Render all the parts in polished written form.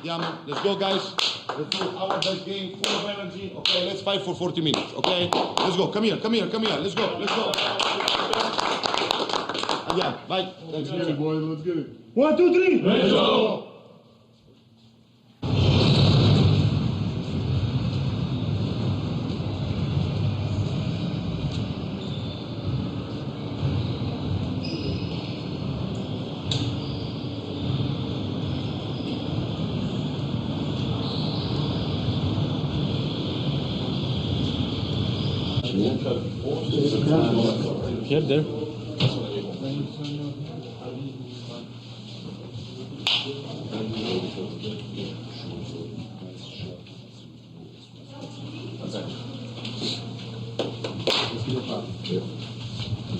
Yeah, man. Let's go, guys. Let's do our best game, full of energy. Okay, let's fight for 40 minutes. Okay, let's go. Come here. Let's go. Yeah, bye. Thanks. Let's get it, boys. Let's get it. 1, 2, 3. Let's go. Here, there.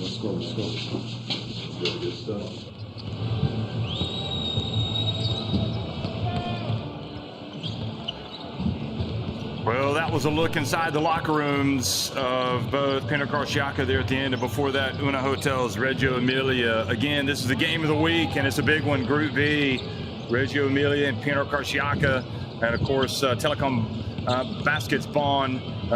Let's go. Really good stuff. Well, that was a look inside the locker rooms of both Pinar Karsiyaka there at the end, and before that, UNAHOTELS, Reggio Emilia. Again, this is the game of the week, and it's a big one. Group B, Reggio Emilia and Pinar Karsiyaka, and of course, Telecom Basketball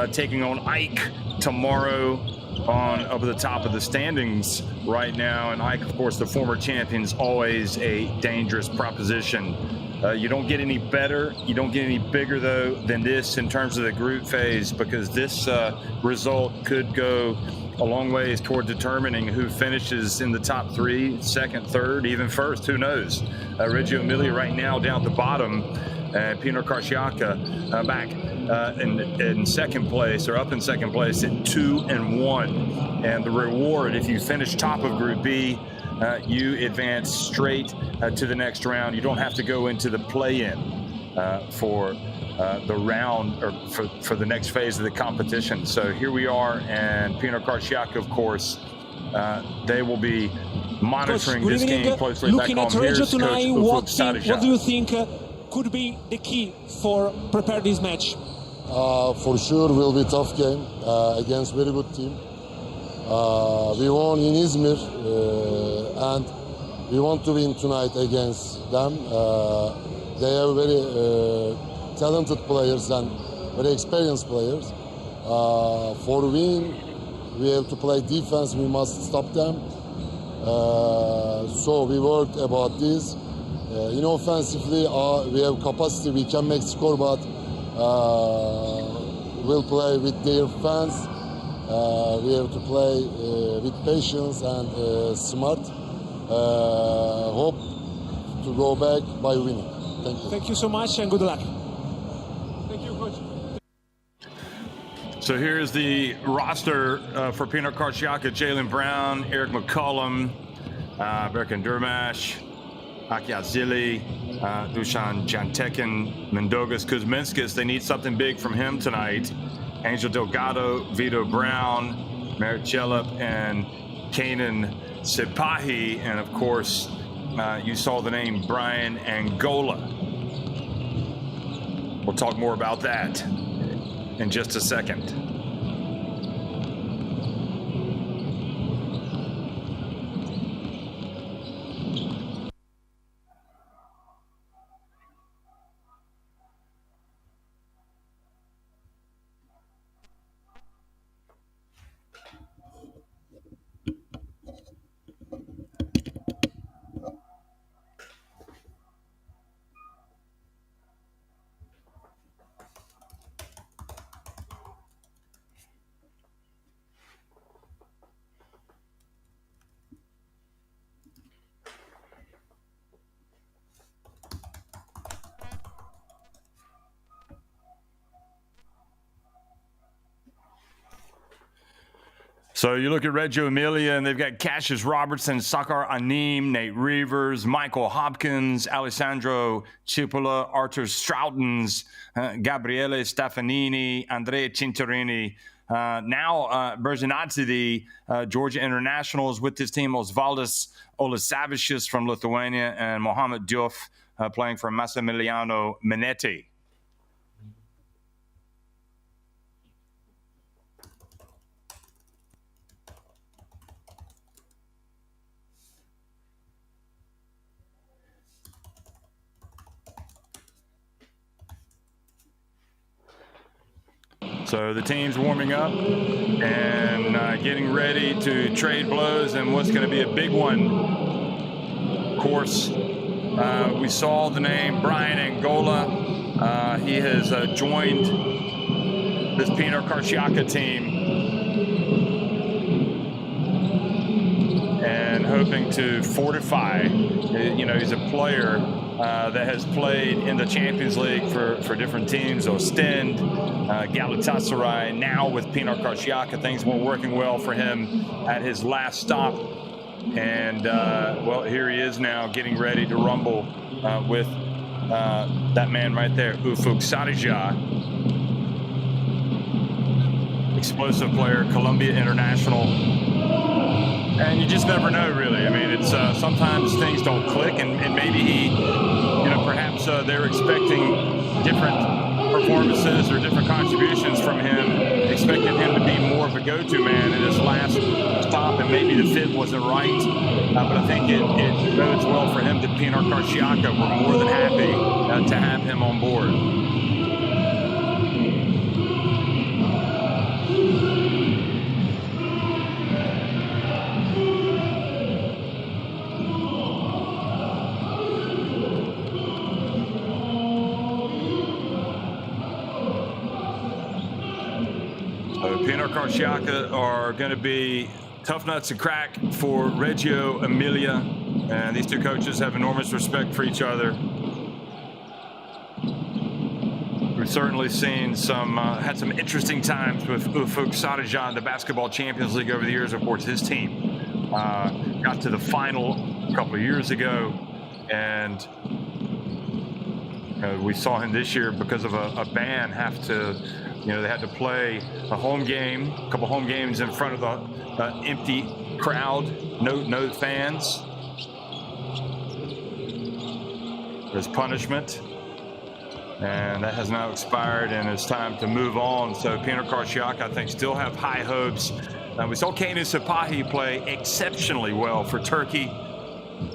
taking on Ike tomorrow up at the top of the standings right now. And Ike, of course, the former champions, always a dangerous proposition. You don't get any better, you don't get any bigger, though, than this in terms of the group phase, because this result could go a long ways toward determining who finishes in the top three, second, third, even first. Who knows? Reggio Emilia right now down at the bottom, and Pinar Karsiyaka back in second place, or up in second place at 2-1. And the reward, if you finish top of Group B, you advance straight to the next round. You don't have to go into the play-in for the round, or for the next phase of the competition. So here we are, and Pinar Karsiyaka, of course, they will be monitoring Coach, this game closely. Looking back at home. Reggio tonight, what do you think could be the key for prepare this match? For sure, will be a tough game against very good team. We won in Izmir, and we want to win tonight against them. They are very talented players and very experienced players. For win, we have to play defense. We must stop them. So we worked about this. Offensively, we have capacity. We can make score, but we'll play with their fans. We have to play with patience and smart. Hope to go back by winning. Thank you. Thank you so much, and good luck. Thank you, Coach. So here's the roster for Pinar Karsiyaka: Jalen Brown, Eric McCollum, Berkan Durmash, Akyat Zili, Dusan Jantekin, Mendogas Kuzminskis. They need something big from him tonight. Angel Delgado, Vito Brown, Merritt Chellup, and Kanan Sipahi. And of course, you saw the name Brian Angola. We'll talk more about that in just a second. So you look at Reggio Emilia, and they've got Cassius Robertson, Sakar Anim, Nate Reavers, Michael Hopkins, Alessandro Cipolla, Arthur Stroutens, Gabriele Stefanini, Andrea Cinturini. Now Berzhinadze, the Georgia Internationals, with his team, Osvaldas Olasavicius from Lithuania, and Mohamed Diouf playing for Massimiliano Minetti. So the team's warming up and getting ready to trade blows and what's going to be a big one. Of course, we saw the name Brian Angola. He has joined this Pinar Karsiyaka team and hoping to fortify. You know, he's a player that has played in the Champions League for different teams, Ostend, Galatasaray. Now with Pinar Karsiyaka, things weren't working well for him at his last stop. And, well, here he is now getting ready to rumble with that man right there, Ufuk Sarija. Explosive player, Colombia international. And you just never know, really. I mean, it's sometimes things don't click, and maybe he, you know, perhaps they're expecting different performances or different contributions from him, expected him to be more of a go-to man in his last stop, and maybe the fit wasn't right. But I think it bodes well for him that Pinar Karsiyaka were more than happy to have him on board. Pinar Karsiyaka are going to be tough nuts to crack for Reggio Emilia, and these two coaches have enormous respect for each other. We've certainly seen had some interesting times with Ufuk Sarija in the Basketball Champions League over the years. Of course, his team got to the final a couple of years ago, and we saw him this year because of a ban have to. You know, they had to play a home game, a couple home games in front of the empty crowd, no fans. As punishment, and that has now expired, and it's time to move on. So Pinar Karsiyaka, I think, still have high hopes. We saw Kenan Sipahi play exceptionally well for Turkey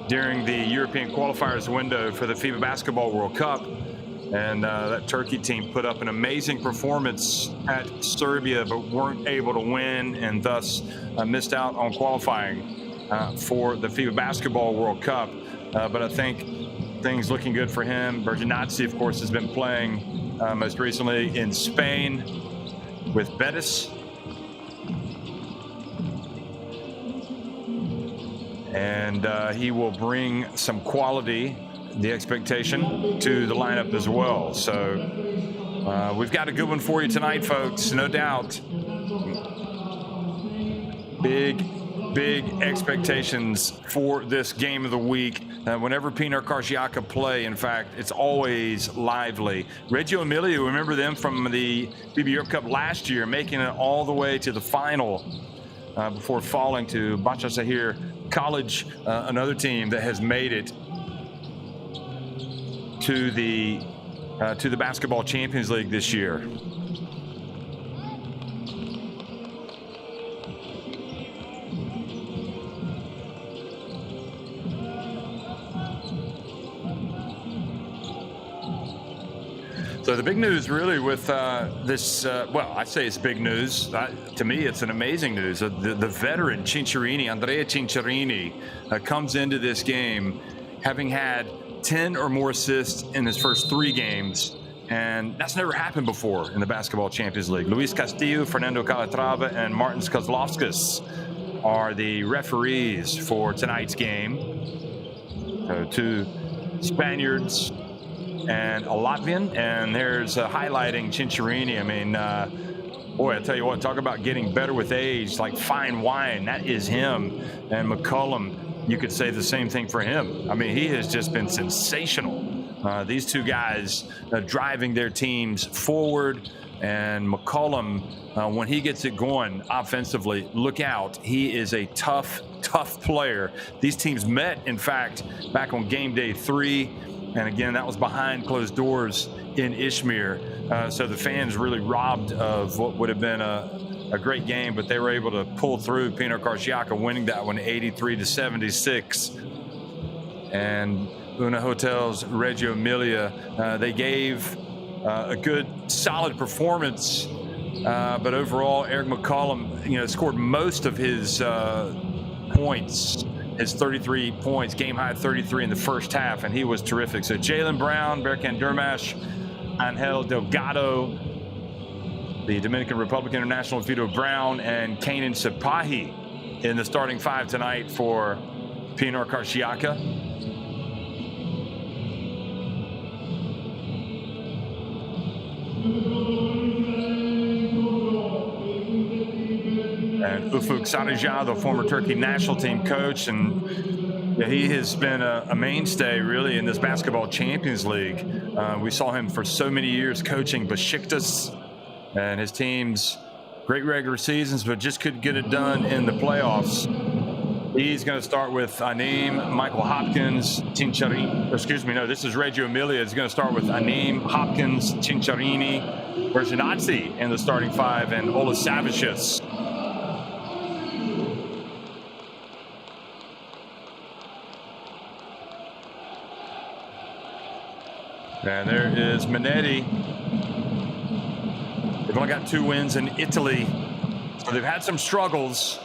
during the European qualifiers window for the FIBA Basketball World Cup. And that Turkey team put up an amazing performance at Serbia, but weren't able to win, and thus missed out on qualifying for the FIBA Basketball World Cup. But I think things looking good for him. Berginazzi, of course, has been playing most recently in Spain with Betis. And he will bring some quality, the expectation, to the lineup as well. So we've got a good one for you tonight, folks, no doubt. Big expectations for this game of the week. Whenever Pinar Karsiyaka play, in fact, it's always lively. Reggio Emilia, remember them from the FIBA Europe Cup last year, making it all the way to the final before falling to Başakşehir College, another team that has made it to the Basketball Champions League this year. So the big news really with this, well, I say it's big news. To me, it's an amazing news. The veteran Andrea Cinciarini comes into this game having had 10 or more assists in his first 3 games, and that's never happened before in the Basketball Champions League. Luis Castillo, Fernando Calatrava, and Martin Kozlovskis are the referees for tonight's game. So 2 Spaniards and a Latvian, and there's highlighting Cinciarini. I mean, boy, I tell you what, talk about getting better with age, like fine wine. That is him. And McCollum, you could say the same thing for him. I mean, he has just been sensational. These 2 guys driving their teams forward, and McCollum, when he gets it going offensively, look out. He is a tough player. These teams met, in fact, back on game day 3. And again, that was behind closed doors in Izmir. So the fans really robbed of what would have been a great game, but they were able to pull through. Pinar Karsiyaka winning that one 83-76. And UNAHOTELS, Reggio Emilia, they gave a good, solid performance But overall, Eric McCollum, scored most of his points, his 33 points, game high 33 in the first half, and he was terrific. So Jaylen Brown, Berkan Durmash, Angel Delgado, the Dominican Republic international Vito Brown, and Kanan Sepahi in the starting five tonight for Pinar Karsiyaka. And Ufuk Sarıca, the former Turkey national team coach, and he has been a mainstay really in this Basketball Champions League. We saw him for so many years coaching Besiktas and his teams. Great regular seasons, but just couldn't get it done in the playoffs. He's going to start with Anim, Michael Hopkins, this is Reggio Emilia. He's going to start with Anim, Hopkins, Cinciarini, Verzinazzi in the starting five, and Olasavicius. And there is Minetti. They've only got 2 wins in Italy, so they've had some struggles.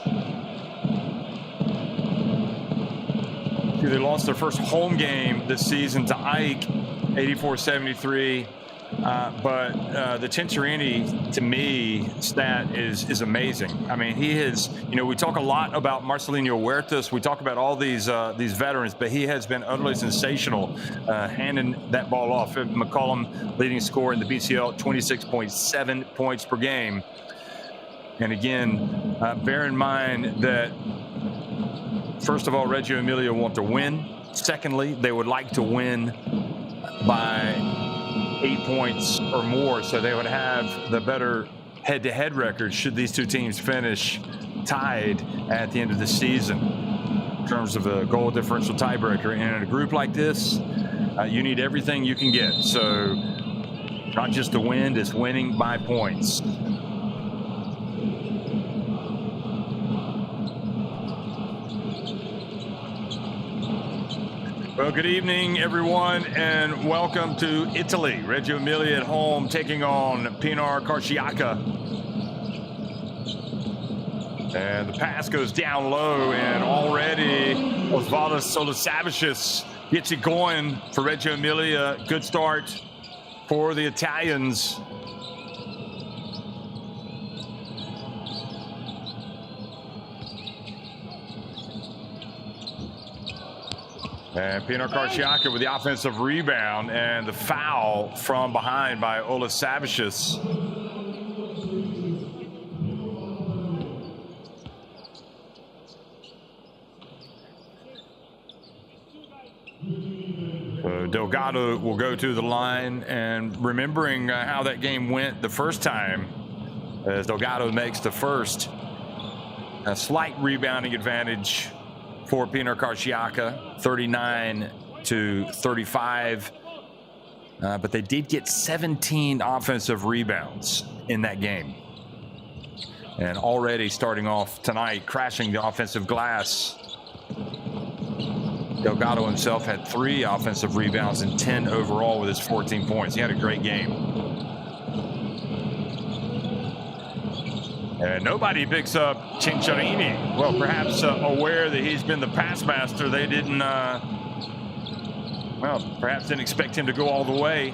They lost their first home game this season to Ike, 84-73. But the Cinciarini, to me, stat is amazing. I mean, he has, we talk a lot about Marcelinho Huertas. We talk about all these veterans, but he has been utterly sensational handing that ball off. McCollum, leading scorer in the BCL, 26.7 points per game. And again, bear in mind that, first of all, Reggio Emilia want to win. Secondly, they would like to win by 8 points or more, so they would have the better head-to-head record should these two teams finish tied at the end of the season in terms of a goal differential tiebreaker. And in a group like this, you need everything you can get. So not just to win, it's winning by points. Well, good evening, everyone, and welcome to Italy. Reggio Emilia at home taking on Pinar Karsiyaka. And the pass goes down low, and already Osvaldas Solasavicius gets it going for Reggio Emilia. Good start for the Italians. And Pinar Karsiyaka with the offensive rebound, and the foul from behind by Olasavicius. So Delgado will go to the line, and remembering how that game went the first time, as Delgado makes the first. A slight rebounding advantage for Pinar Karsiyaka, 39-35, but they did get 17 offensive rebounds in that game. And already starting off tonight, crashing the offensive glass. Delgado himself had 3 offensive rebounds and 10 overall with his 14 points. He had a great game. And nobody picks up Cinciarini. Well, perhaps aware that he's been the pass master, they didn't, perhaps didn't expect him to go all the way.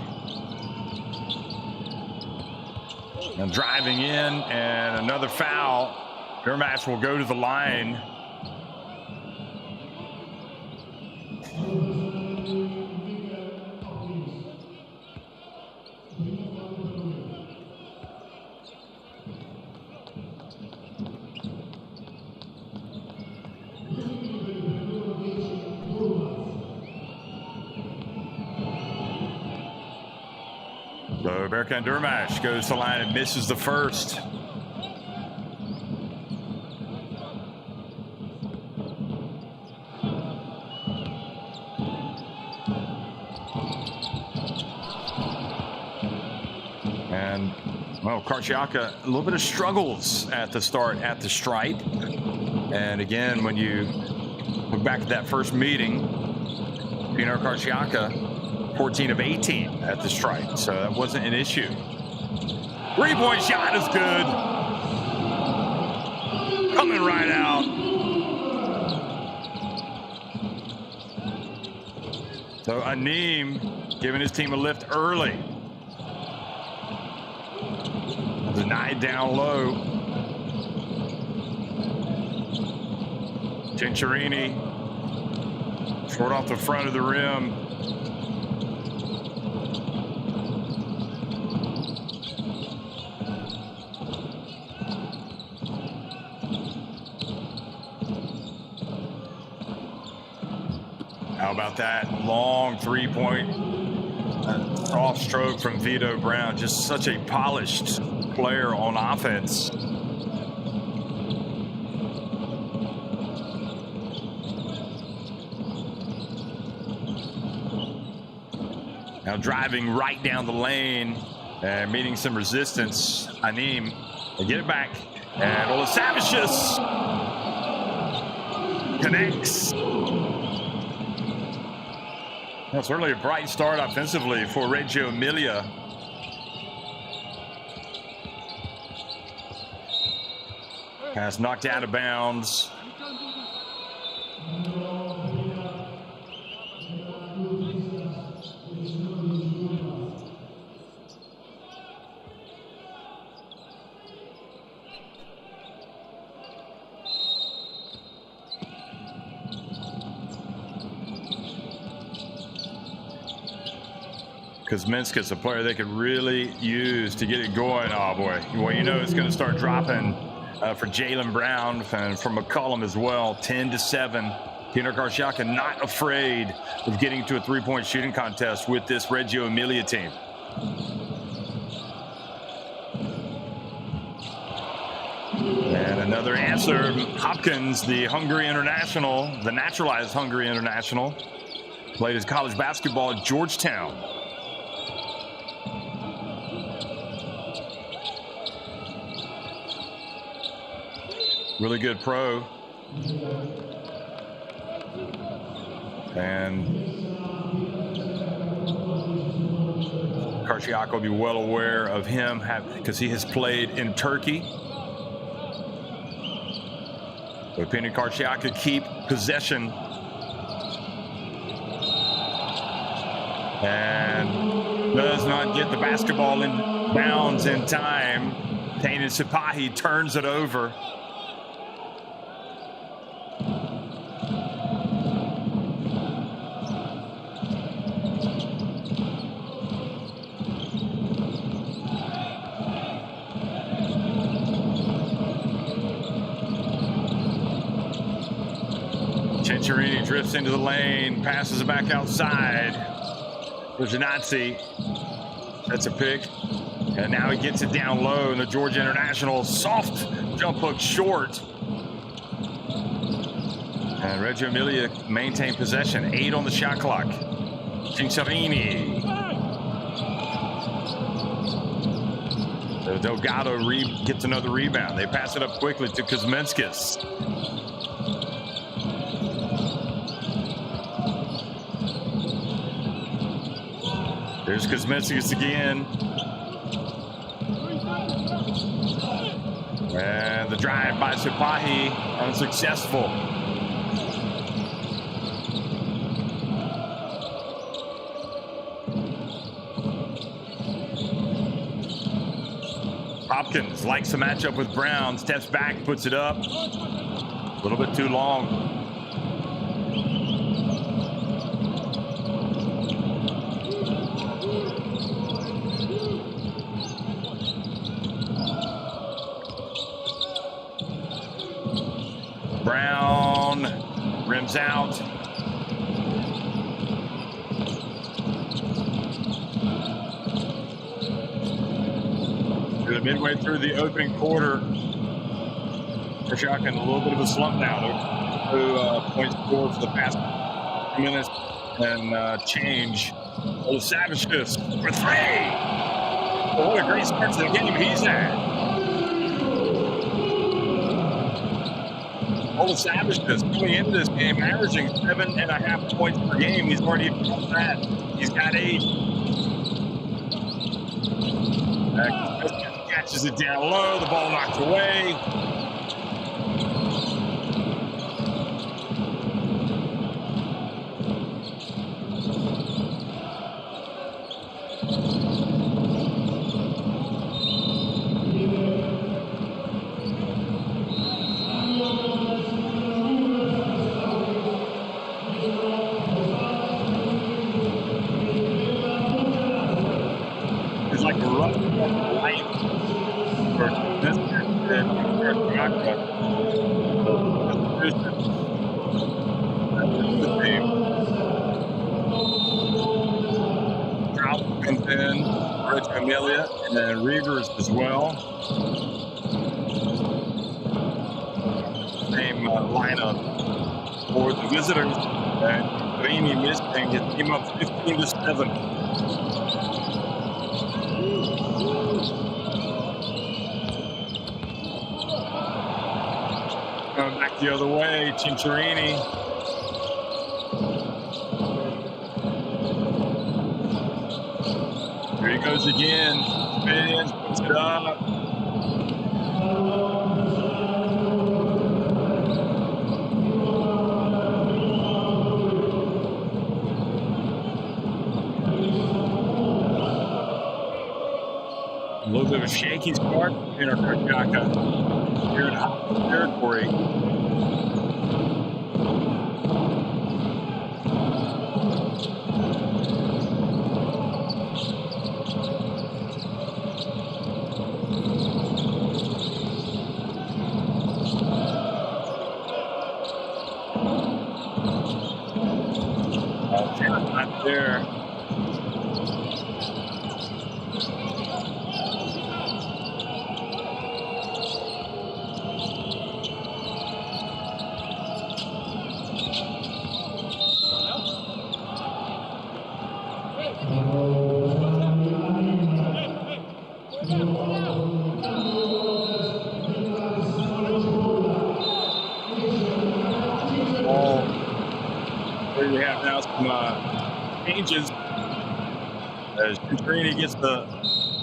And driving in, and another foul. Durmash will go to the line. So Berkan Durmash goes to the line and misses the first. And, well, Karsiyaka, a little bit of struggles at the start at the stripe. And again, when you look back at that first meeting, Pinar Karsiyaka, 14 of 18 at the stripe, so that wasn't an issue. Three-point shot is good. Coming right out. So Anim giving his team a lift early. Denied down low. Cinciarini short off the front of the rim. How about that long three-point soft stroke from Vito Brown? Just such a polished player on offense. Now driving right down the lane and meeting some resistance. Anim, they get it back. And Olasavicius connects. Well, certainly a bright start offensively for Reggio Emilia. Pass knocked out of bounds. Kuzminskis, a player they could really use to get it going. Oh boy, well, you know it's going to start dropping for Jaylen Brown and for McCollum as well. 10-7. Pinar Karsiyaka not afraid of getting to a three-point shooting contest with this Reggio Emilia team. And another answer. Hopkins, the Hungary international, the naturalized Hungary international, played his college basketball at Georgetown. Really good pro. And Karsiyaka will be well aware of him because he has played in Turkey. So Pinar Karsiyaka keep possession. And does not get the basketball in bounds in time. Tainin Sipahi turns it over. Cinciarini drifts into the lane, passes it back outside. Janazzi, that's a pick. And now he gets it down low, and the Georgia International soft jump hook short. And Reggio Emilia maintain possession, 8 on the shot clock. Cinciarini. Delgado gets another rebound. They pass it up quickly to Kuzminskis. There's Kuzminskis again. And the drive by Sipahi, unsuccessful. Hopkins likes the matchup with Brown, steps back, puts it up. A little bit too long. Brown rims out. Midway through the opening quarter, Karsiyaka in a little bit of a slump now. 2 points scored for the past minutes and change. Olasavicius for 3. Oh, what a great start to the game he's had. Olasavicius coming into this game averaging 7.5 points per game. He's already done that. He's got 8. Catches it down low. The ball knocked away. It's like a rough light for Mr. Karsiyaka. Drop comes in, Reggio Emilia, and then Reavers as well. Same lineup for the visitors. And Rini missing his team up 15-7. Coming back the other way, Cincerini. Here he goes again. Spins, puts it up. A little bit of a shaky start for Pinar Karsiyaka here in hostile territory. Not there. There you have now some changes as Cincerini gets the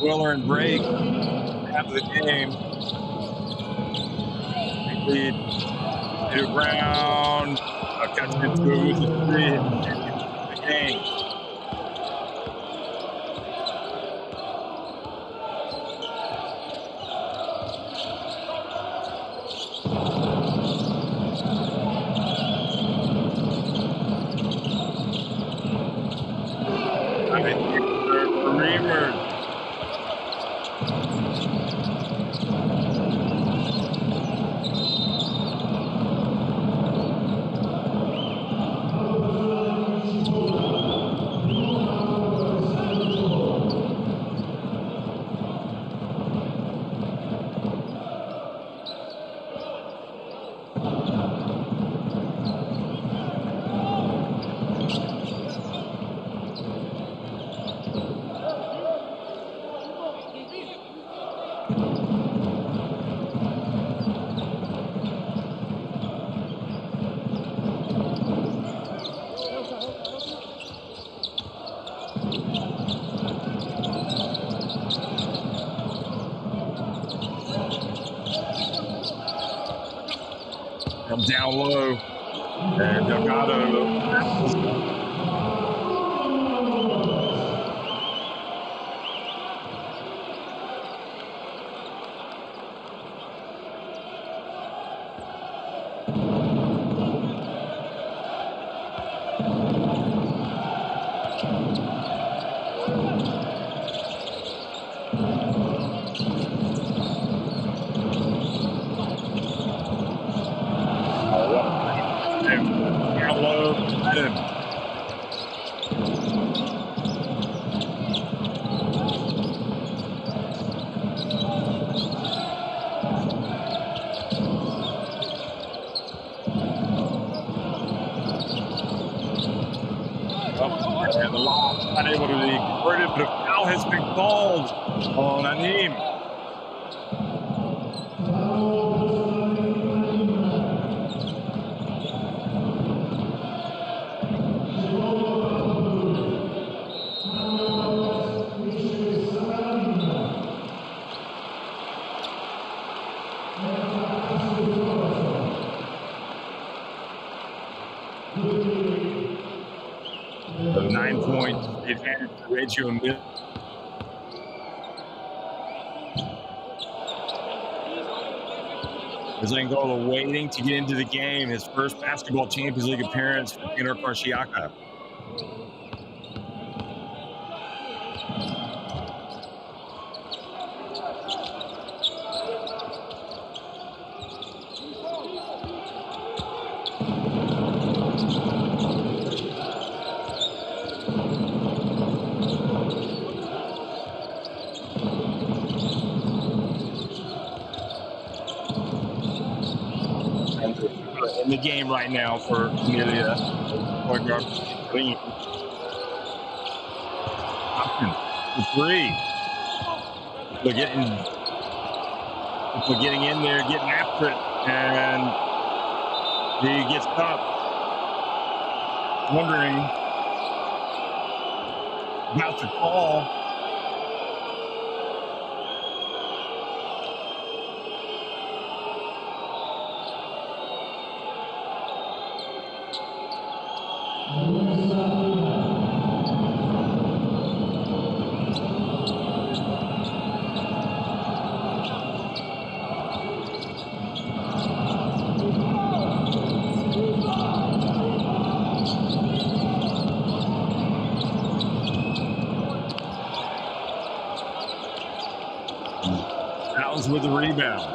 Willer and break half of the game. Lead to Brown, catching it through with the three the game. Comes down low, and Delgado. And the lob not able to be converted, but a foul has been called on Anim. advantage for Reggio Emilia. As Angola waiting to get into the game, his first Basketball Champions League appearance for Pinar Karsiyaka. In the game right now for Emilia. Point guard clean. Three. They're getting in there, getting after it, and he gets up, wondering about the call. Alves with the rebound.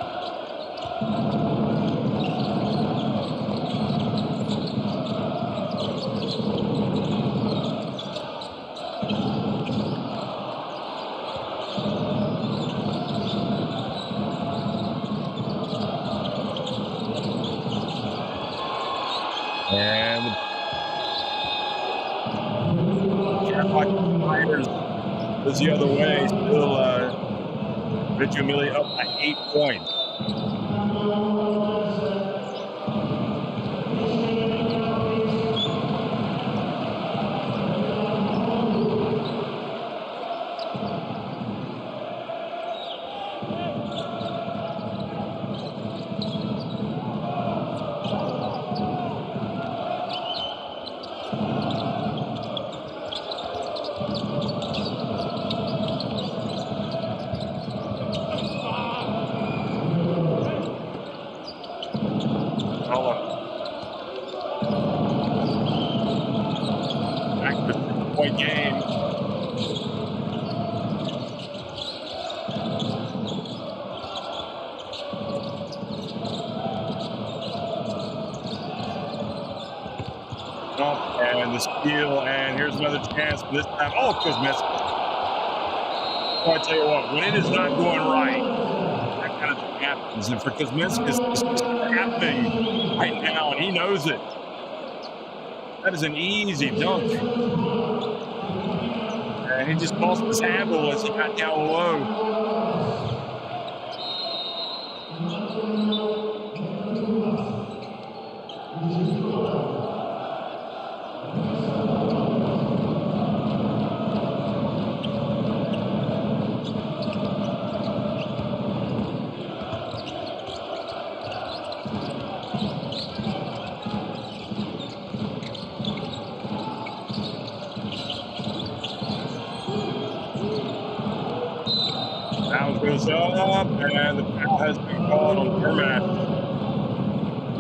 And Fighters goes the other way. Still Reggio Emilia up by 8 points. Back to the 6-point game. And the steal, and here's another chance. This time, Kuzminskas. So I tell you what, when it is not going right, that kind of thing happens. And for Kuzminskas, it's just happening right now, and he knows it. That is an easy dunk. And he just lost his handle as he got down low. Foul goes up, and the foul has been called on Kermash.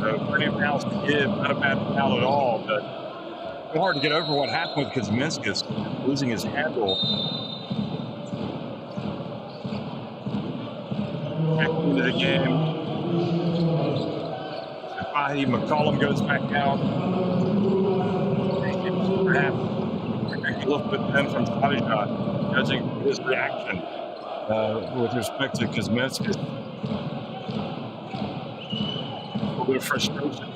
So plenty of fouls to give, not a bad foul at all, but it's hard to get over what happened with Kuzminskas losing his handle. Back into the game. Fahi McCollum goes back out. Perhaps a little bit then from Sadijah, judging his reaction. With respect to Kuzminskas. A little bit of frustration.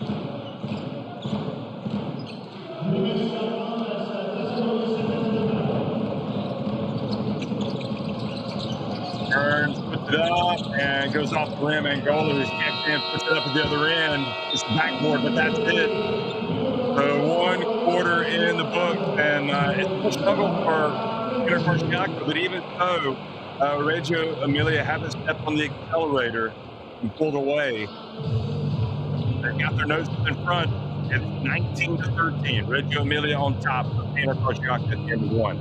Burns puts it up and goes off the rim. Angola, who's kicked in, puts it up at the other end. It's the backboard, but that's it. So 1 quarter in the book, and it's a struggle for Pinar Karsiyaka, but even so, Reggio Emilia haven't stepped on the accelerator and pulled away. They've got their noses in front. It's 19-13. Reggio Emilia on top of Pinar Karsiyaka at the end of 1.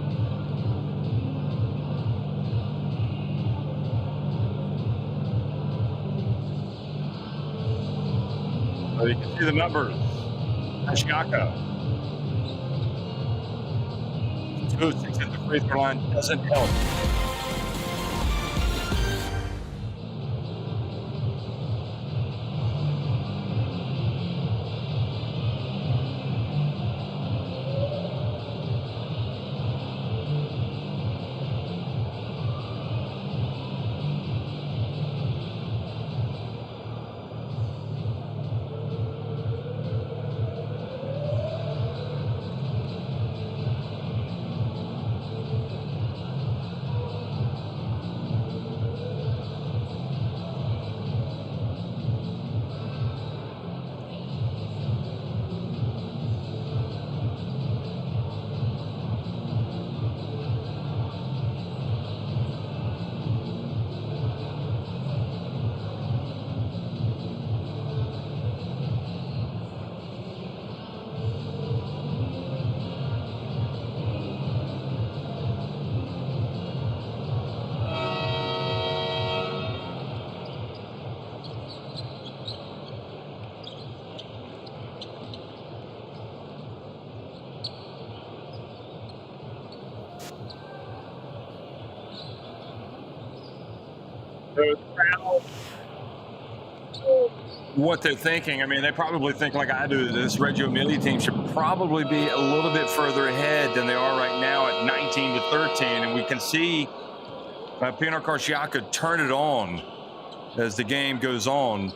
So you can see the numbers. Karsiyaka. 2 of 6 at the free throw line doesn't help. What they're thinking, I mean, they probably think like I do, this Reggio Emilia team should probably be a little bit further ahead than they are right now at 19-13, and we can see Pinar Karsiyaka turn it on as the game goes on.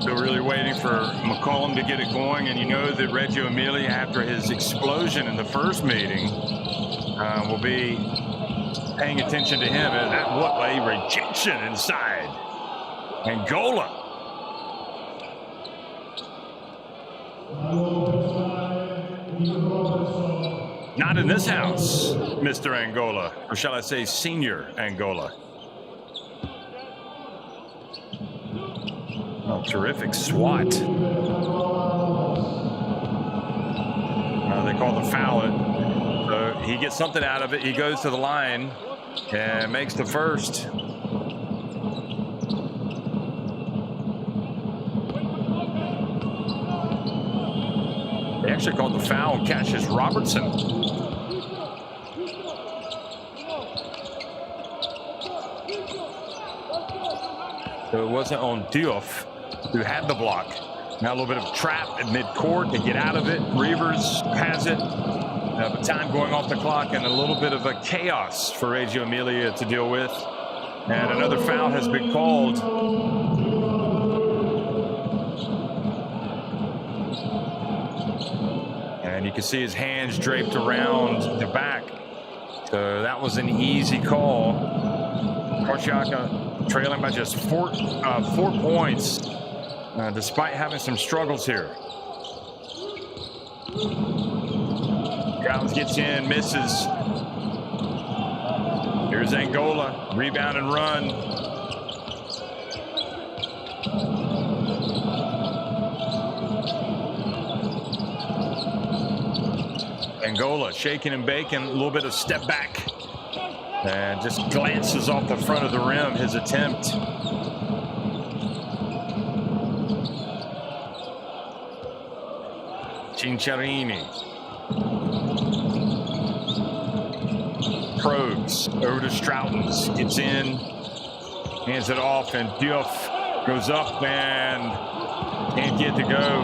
Still really waiting for McCollum to get it going, and you know that Reggio Emilia, after his explosion in the first meeting, will be paying attention to him. And that, what a rejection inside. Angola. Not in this house, Mr. Angola, or shall I say Senior Angola. Oh, terrific swat. They call the foul. So he gets something out of it. He goes to the line and makes the first. They actually called the foul on Cassius Robertson. So it wasn't on Diouf, who had the block. Now a little bit of trap at midcourt to get out of it. Reavers has it. But time going off the clock and a little bit of a chaos for Reggio Emilia to deal with. And another foul has been called. And you can see his hands draped around the back. So that was an easy call. Karsiyaka trailing by just 4 points, despite having some struggles here. Crowns gets in, misses. Here's Angola, rebound and run. Angola shaking and baking, a little bit of step back. And just glances off the front of the rim, his attempt. Cinciarini. Probes over to Stroutens. Gets in, hands it off, and Diouf goes up and can't get to go.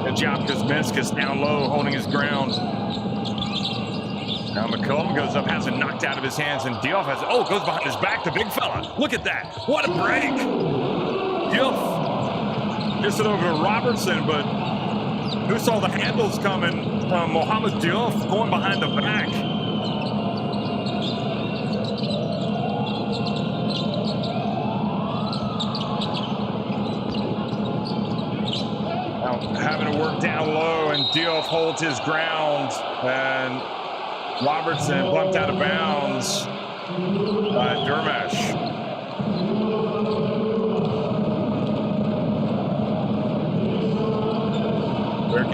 And Job Kuzminskas down low, holding his ground. Now McCollum goes up, has it knocked out of his hands, and Diouf has, goes behind his back, the big fella. Look at that. What a break. Diouf gets it over to Robertson, but who saw the handles coming from Mohamed Diouf going behind the back? Now having to work down low, and Diouf holds his ground, and Robertson bumped out of bounds by Dermash.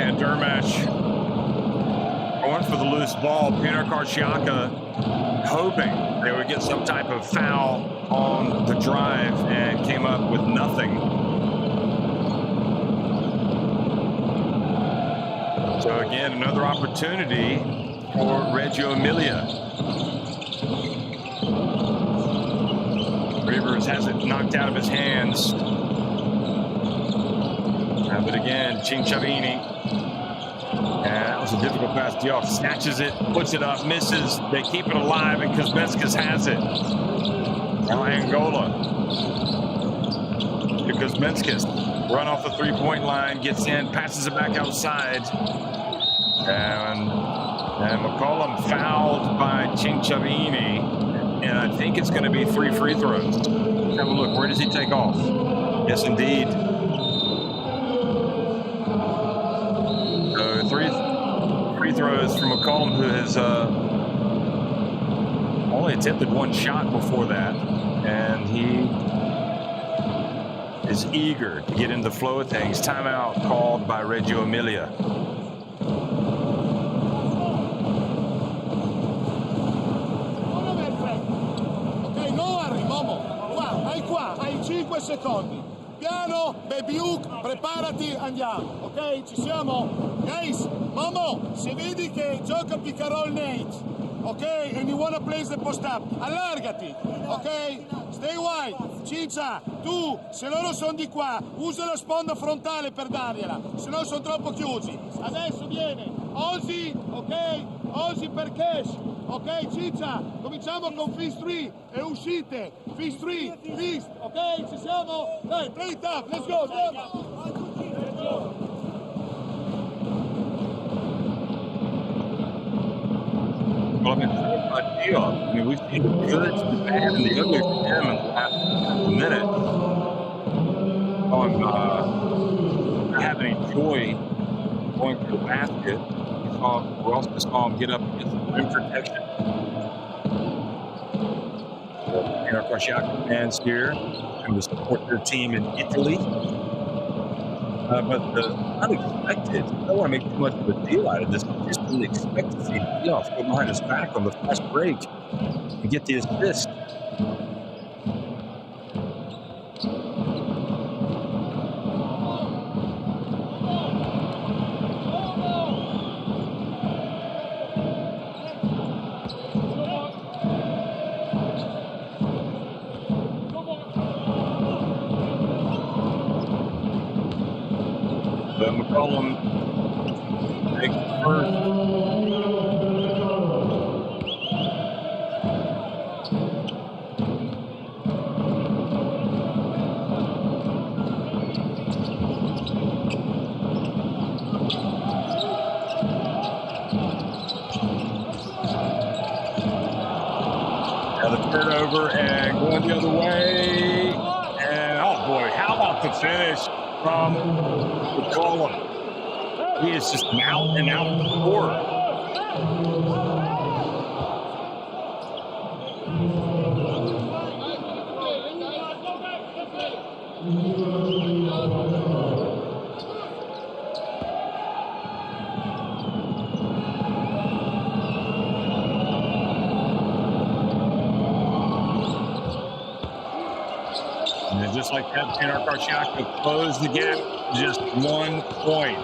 and Dermash going for the loose ball. Pinar Karsiyaka hoping they would get some type of foul on the drive and came up with nothing. So again, another opportunity for Reggio Emilia. Rivers has it knocked out of his hands. But again, Cinciavini. And that was a difficult pass. Diop snatches it, puts it up, misses. They keep it alive, and Kuzminskas has it. Now Angola. To Kuzminskas. Run off the three-point line, gets in, passes it back outside. And McCollum fouled by Cinciavini. And I think it's going to be 3 free throws. Let's have a look. Where does he take off? Yes, indeed. So 3 free throws from McCollum, who has only attempted 1 shot before that. And he is eager to get into the flow of things. Timeout called by Reggio Emilia. Hai 5 secondi. Piano, Bebiuk, preparati, andiamo. Ok, ci siamo? Guys, Momo, se vedi che gioca pick and roll Nate, ok, and you wanna place the post up, allargati, ok? Stay wide. Ciccia, tu, se loro sono di qua, usa la sponda frontale per dargliela, se no sono troppo chiusi. Adesso viene Osi, ok? Osi per Cash. Ok, Ciccia, cominciamo con Fist 3 e uscite. Fist 3, Fist, ok, ci siamo? Dai, play it up, let's go, Well, I mean, we've seen the good, the bad, and the ugly from him in the last minute. Not having any joy going for the basket. We also saw him get up against the rim protection. Pinar Karsiyaka fans here and to support their team in Italy. But the unexpected, I don't want to make too much of a deal out of this. I just didn't expect to see Diop go behind his back on the fast break and get the assist. But McCollum takes the first. Now the turnover and going the other way. And oh boy, how about the finish from McCollum? He is just an out and out scorer. And just like that, Pinar Karsiyaka closed the gap, just 1 point.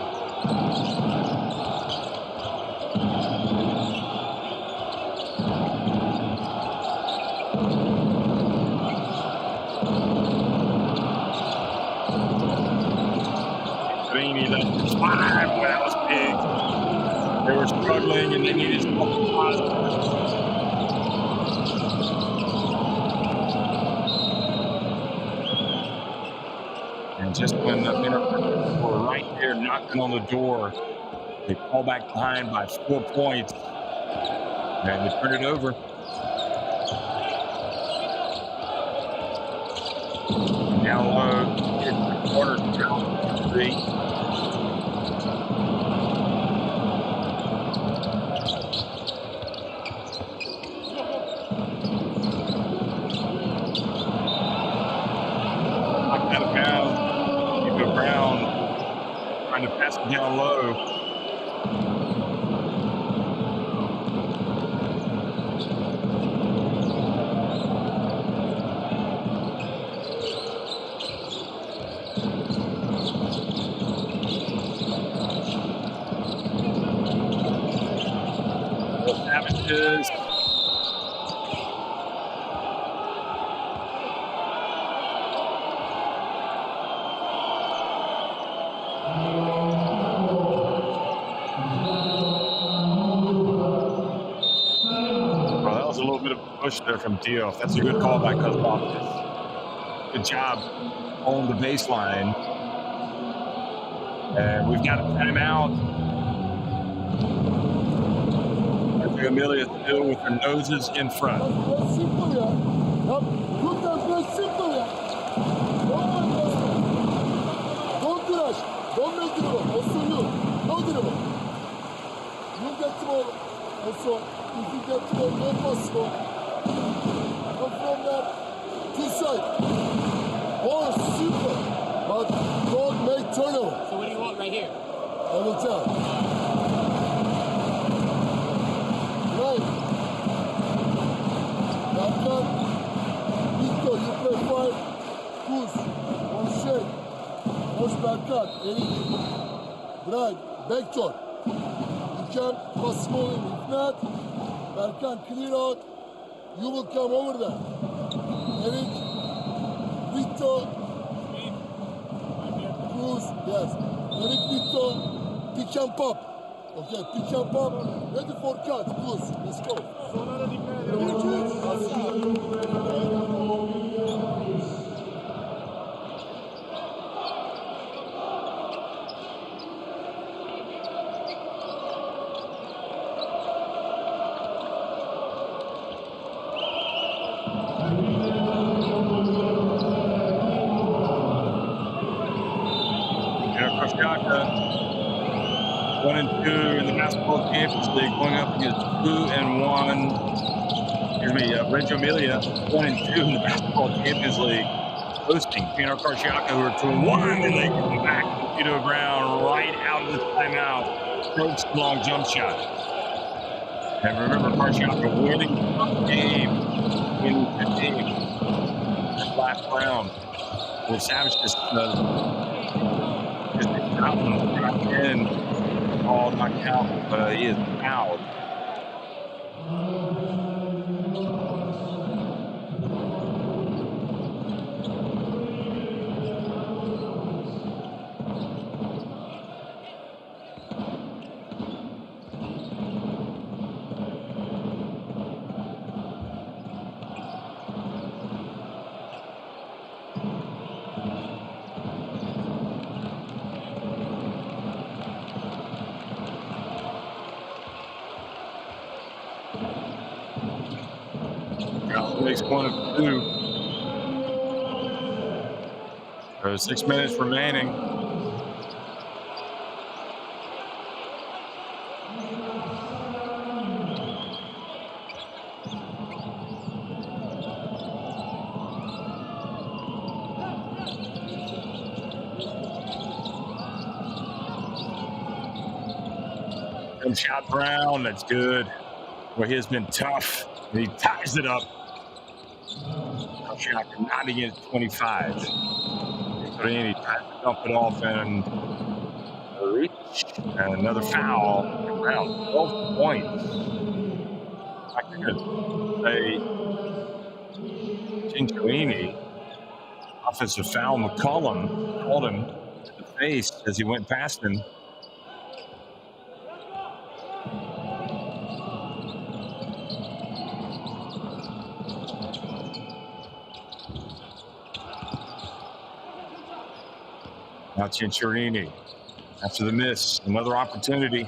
That was big. They were struggling and they needed some positive. And just when the were right there knocking on the door, they fall back behind by 4 points. And they turn it over. Down low, hit the corner, three. Out of bounds. You go Brown trying to pass it down low. is. Well, that was a little bit of a push there from Diouf. That's a good call by Kozlowski. Good job on the baseline. And we've got a timeout. Reggio Emilia still with their noses in front. Don't make dribble. Also you. No dribble. You get the ball. Also, if you get the ball, no pass. Come from there. Two side. Oh, super. But don't make turnover. So what do you want right here? I will tell. Right. Berkan. Victor, you play 5. Kuz. One shake. Koş Berkan. Erik. Drag. Backdoor. You can pass ball in. If not, Berkan, clear out. You will come over there. Erik. Victor. Cruz. Yes. Erik, Victor. Pick and pop. Okay, pick and pop. Ready for cut. Cruz. Let's go. Karsiyaka, 1-2 in the Basketball Champions League, going up against 2-1. Excuse me, Reggio Emilia, 1-2 in the Basketball Champions League, hosting Pinar Karsiyaka, who are 2-1, and they come back to the ground right out of the timeout. Strokes the long jump shot. And remember, Karsiyaka winning the game in 15. Last round. Well, Savage just out in, all knocked out, but he is fouled. Makes 1 of 2. There's 6 minutes remaining. Jump shot Brown, that's good. Well, he has been tough. And he ties it up. Karsiyaka not against 25. Trini tries to dump it off and reach. And another foul. Around 12 points. I could say Cincinnati. Offensive foul. McCollum called him to the face as he went past him. Now Cincinnati, after the miss, another opportunity.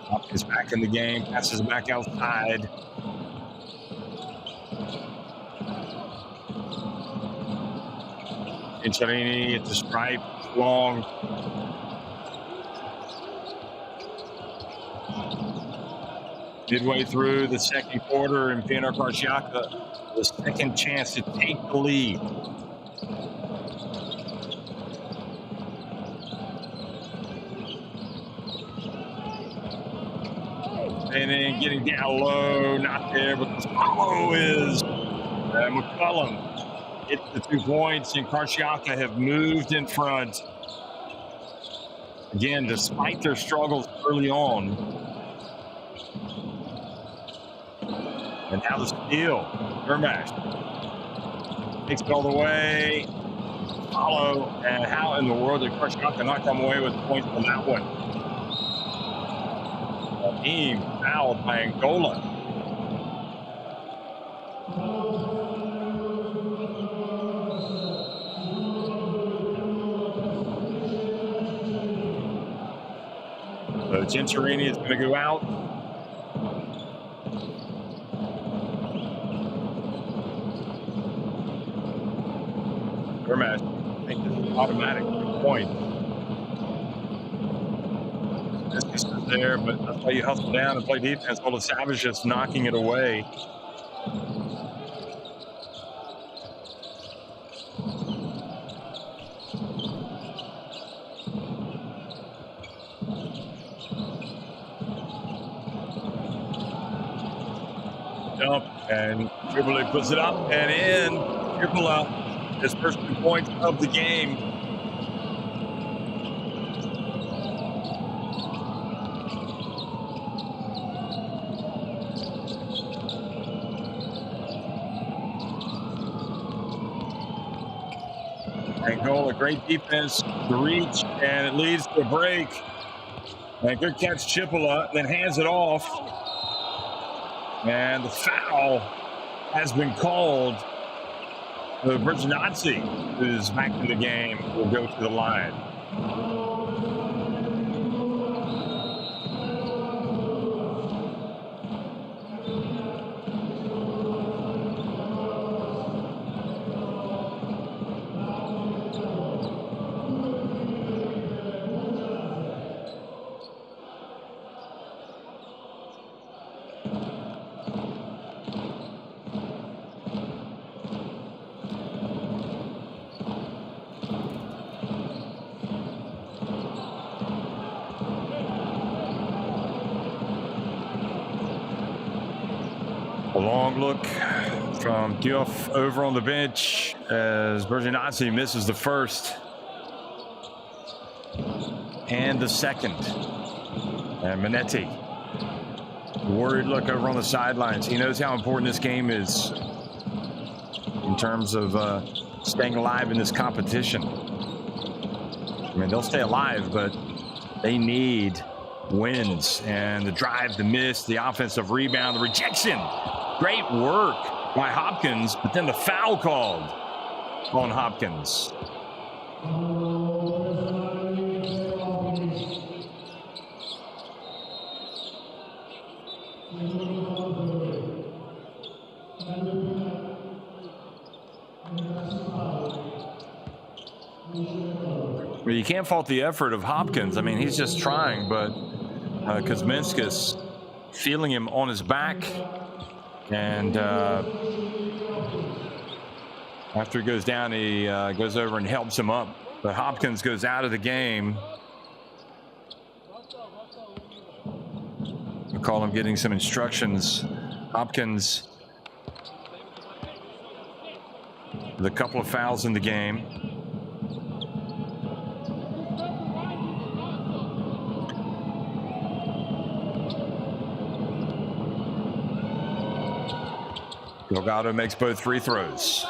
Hopkins back in the game, passes back outside. Cincinnati at the stripe, long. Midway through the second quarter, and Pinar Karsiyaka the second chance to take the lead. And then getting down low, not there, but the follow is McCollum. Hits the 2 points, and Karsiyaka have moved in front. Again, despite their struggles early on. And now the steal. Vermash takes it all the way. Follow. And how in the world did Karsiyaka not come away with points on that one? A team fouled by Angola. So Gentilini is going to go out. Vermash, I think this is automatic point. This is there, but that's why you hustle down and play defense. All the Savage just knocking it away. Jump, and Tripoli puts it up and in. Tripoli, his first 2 points of the game. Angola, great defense, the reach, and it leads to a break. And good catch, Chipola, then hands it off. And the foul has been called. The Berginazzi, who's back in the game, will go to the line. A long look from Diouf over on the bench as Berginazzi misses the first and the second. And Minetti, worried look over on the sidelines. He knows how important this game is in terms of staying alive in this competition. I mean, they'll stay alive, but they need wins. And the drive, the miss, the offensive rebound, the rejection. Great work by Hopkins, but then the foul called on Hopkins. Well, you can't fault the effort of Hopkins. I mean, he's just trying, but Kuzminskas feeling him on his back. And after he goes down, he goes over and helps him up. But Hopkins goes out of the game. I call him getting some instructions. Hopkins with a couple of fouls in the game. Delgado makes both free throws.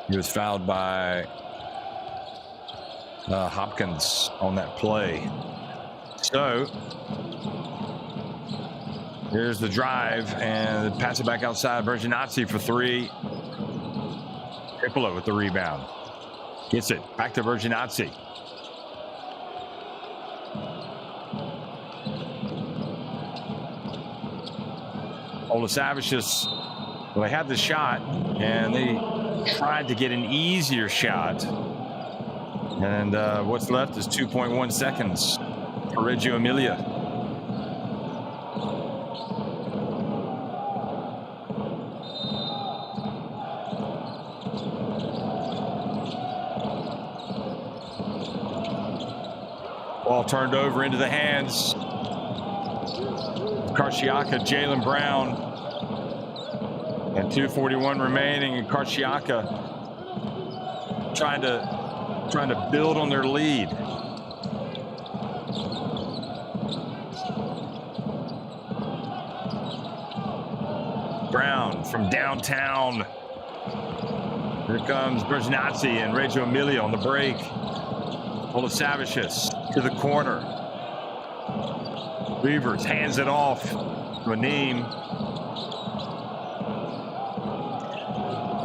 He was fouled by Hopkins on that play. So here's the drive and pass it back outside. Berginazzi for three. Tripolo with the rebound. Gets it back to Berginazzi. Savicius, well, they had the shot and they tried to get an easier shot. And what's left is 2.1 seconds for Reggio Emilia. Ball turned over into the hands. Karsiyaka, Jaylen Brown. And 2:41 remaining, and Karsiyaka trying to trying to build on their lead. Brown from downtown. Here comes Brzezinski and Reggio Emilia on the break. Olasavicius to the corner. Reavers hands it off to Aneem.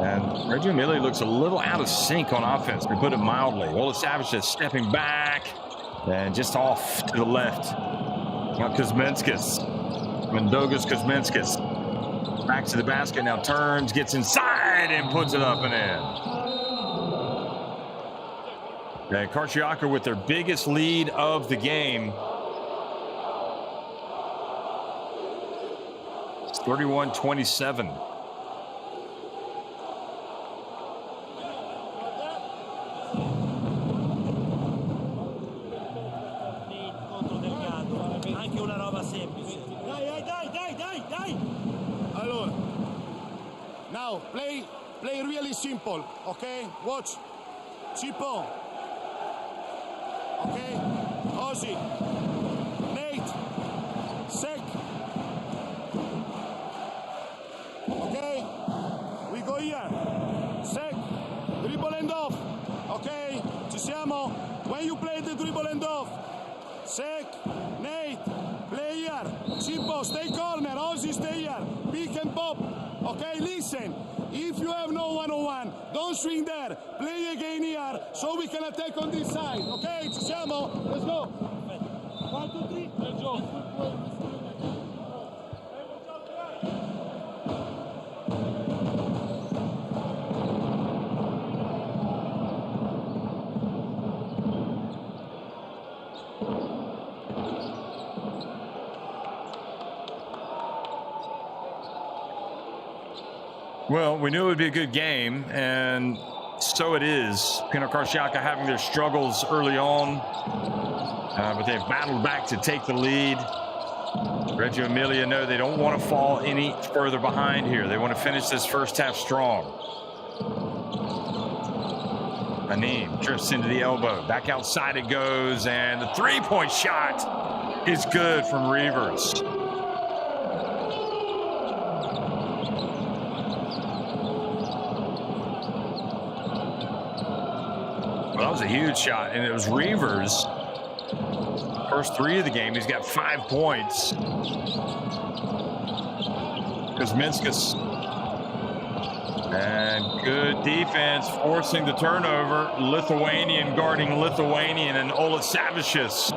And Reggio Emilia looks a little out of sync on offense, to put it mildly. Olasavicius stepping back and just off to the left. Now Kuzminskis. Mendogas Kuzminskis. Back to the basket, now turns, gets inside, and puts it up and in. And Karsiyaka with their biggest lead of the game. It's 31-27. Now, play really simple, okay? Watch. Cipo. Okay? Ozzy. Nate. Sek. Okay? We go here. Sek. Dribble and off. Okay? Ci siamo? When you play the dribble and off. Sek. Nate. Play here. Cipo, stay corner. Ozzy, stay here. Pick and pop. Okay, listen. If you have no one-on-one, don't swing there. Play again here so we can attack on this side. Okay, ci siamo? Let's go. 1, 2, 3. Let's go. Well, we knew it would be a good game, and so it is. Pinar Karsiyaka having their struggles early on, but they've battled back to take the lead. Reggio Emilia know they don't want to fall any further behind here. They want to finish this first half strong. Aneem drifts into the elbow. Back outside it goes, and the three-point shot is good from Reavers. That was a huge shot, and it was Reavers. First three of the game, he's got 5 points. Kuzminskis. And good defense, forcing the turnover. Lithuanian guarding Lithuanian, and Olasavicius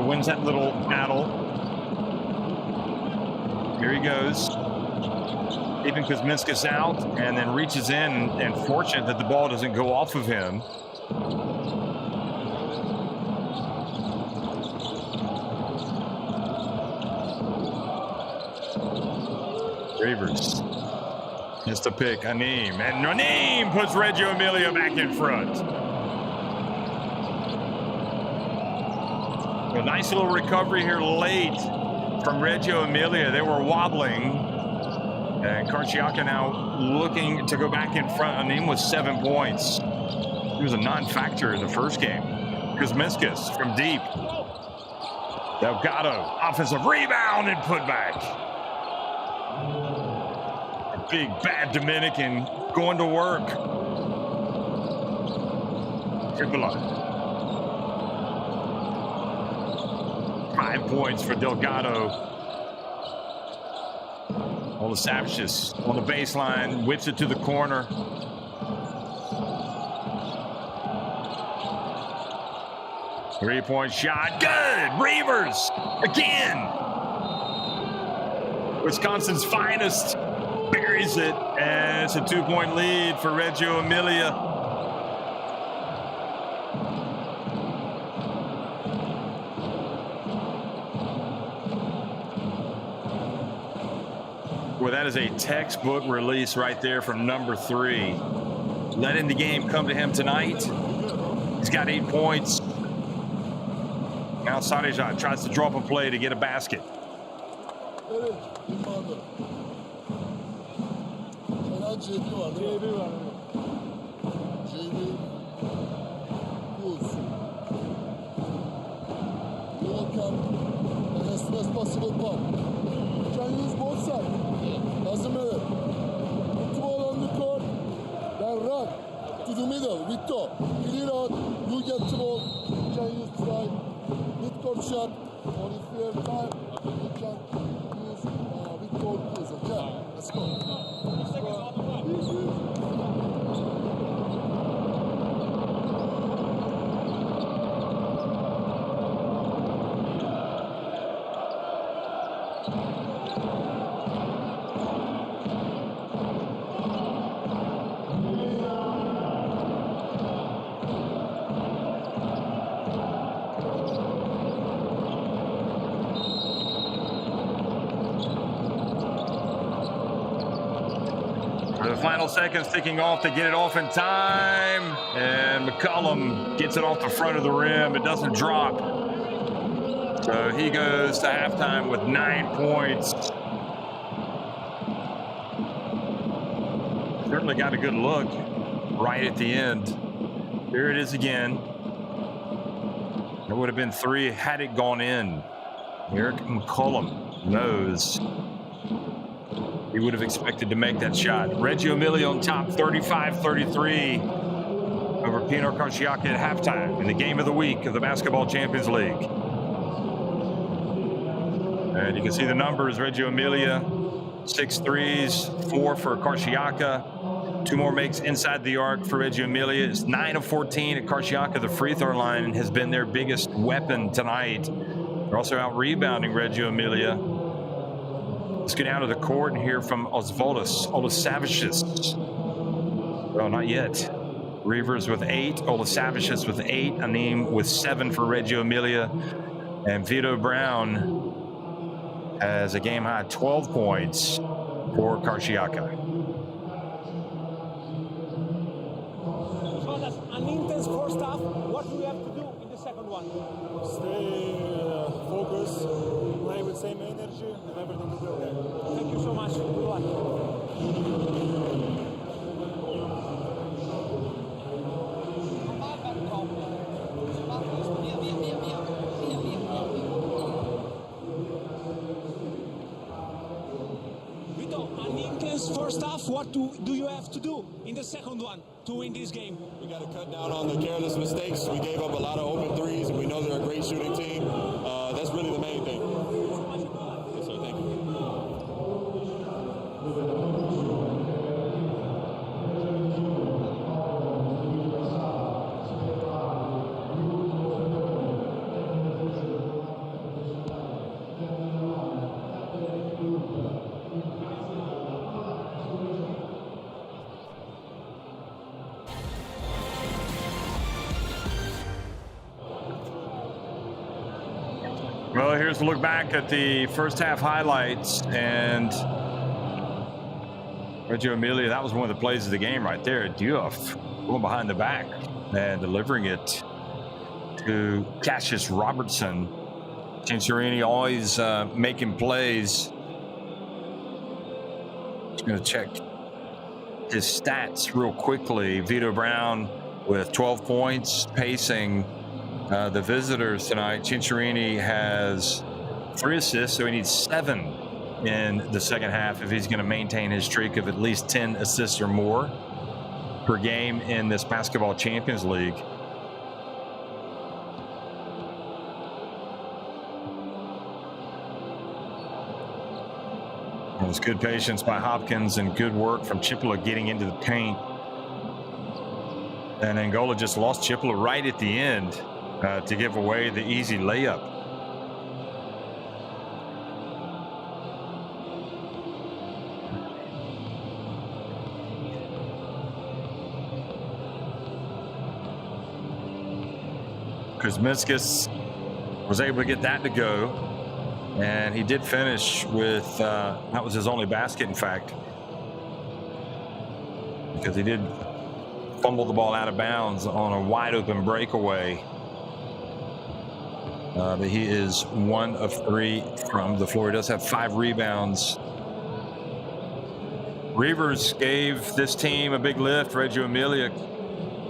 wins that little battle. Here he goes. Keeping Kuzminskis out, and then reaches in, and fortunate that the ball doesn't go off of him. Reavers has to pick Aneem, and Aneem puts Reggio Emilia back in front. A nice little recovery here late from Reggio Emilia. They were wobbling, and Karsiyaka now looking to go back in front. Aneem with 7 points. He was a non-factor in the first game. Kuzminskis from deep. Delgado, offensive rebound and put back. Big bad Dominican going to work. Triple-up. 5 points for Delgado. Olasavicius on the baseline, whips it to the corner. Three-point shot, good! Reavers again. Wisconsin's finest buries it, and it's a 2-point lead for Reggio Emilia. Well, that is a textbook release right there from number 3. Letting the game come to him tonight. He's got 8 points. Now Sarija tries to draw up a play to get a basket. can run to the middle with toe. Clear out, you get the ball, you can use try mid-court shot, or if you have time, you can use mid-court use, okay? Let's go. The final seconds ticking off to get it off in time, and McCollum gets it off the front of the rim. It doesn't drop, so he goes to halftime with 9 points. Certainly got a good look right at the end. There it is again. It would have been 3 had it gone in. Eric McCollum knows he would have expected to make that shot. Reggio Emilia on top, 35-33 over Pinar Karsiyaka at halftime in the game of the week of the Basketball Champions League. And you can see the numbers. Reggio Emilia, 6 threes, 4 for Karsiyaka. 2 more makes inside the arc for Reggio Emilia. It's 9 of 14 at Karsiyaka. The free throw line has been their biggest weapon tonight. They're also out rebounding Reggio Emilia. Let's get down to the court and hear from Osvaldas Olasavicius. Well, not yet. Reavers with 8, Olasavicius with 8, Anim with 7 for Reggio Emilia, and Vito Brown has a game-high 12 points for Karsiyaka. An intense first half. What do we have to do in the second one? Stay focused, play with same energy, and everything will be okay. Thank you so much. Good luck. Vito, an intense first half. What do you have to do in the second one to win this game? We got to cut down on the careless mistakes. We gave up a lot of open threes, and we know they're a great shooting team. That's really the main thing. Yes, sir. Thank you. Well, here's a look back at the first half highlights, and Reggio Emilia, that was one of the plays of the game right there. Diouf going behind the back and delivering it to Cassius Robertson. Cincerini always making plays. Just going to check his stats real quickly. Vito Brown with 12 points, pacing the visitors tonight. Cincerini has 3 assists, so he needs 7 in the second half if he's going to maintain his streak of at least 10 assists or more per game in this Basketball Champions League. It was good patience by Hopkins and good work from Chipola getting into the paint. And Angola just lost Chipola right at the end to give away the easy layup. Kuzminskas was able to get that to go, and he did finish with that was his only basket, in fact, because he did fumble the ball out of bounds on a wide open breakaway. But he is 1 of 3 from the floor. He does have 5 rebounds. Reavers gave this team a big lift. Reggio Emilia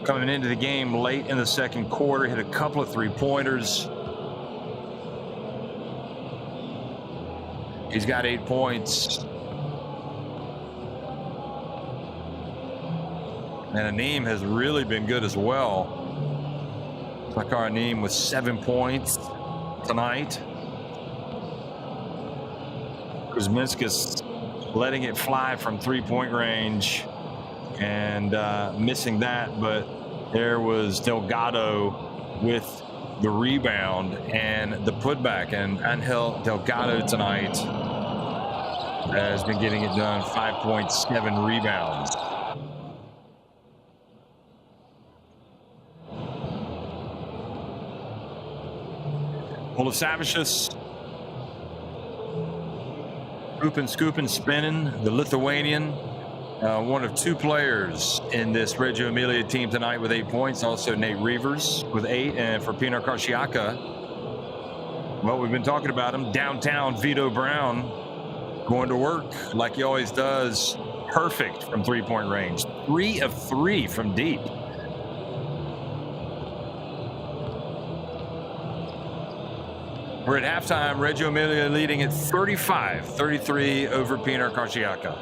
coming into the game late in the second quarter, hit a couple of 3-pointers. He's got 8 points. And Aneem has really been good as well. Sakar Aneem with 7 points tonight. Kuzminskas letting it fly from 3-point range and missing that, but there was Delgado with the rebound and the putback, and Angel Delgado tonight has been getting it done. 5.7 rebounds. Polisavicius scooping, spinning, the Lithuanian. One of 2 players in this Reggio Emilia team tonight with 8 points. Also Nate Reavers with 8. And for Pinar Karsiyaka, well, we've been talking about him. Downtown Vito Brown going to work like he always does. Perfect from 3-point range. 3 of 3 from deep. We're at halftime. Reggio Emilia leading at 35-33 over Pinar Karsiyaka.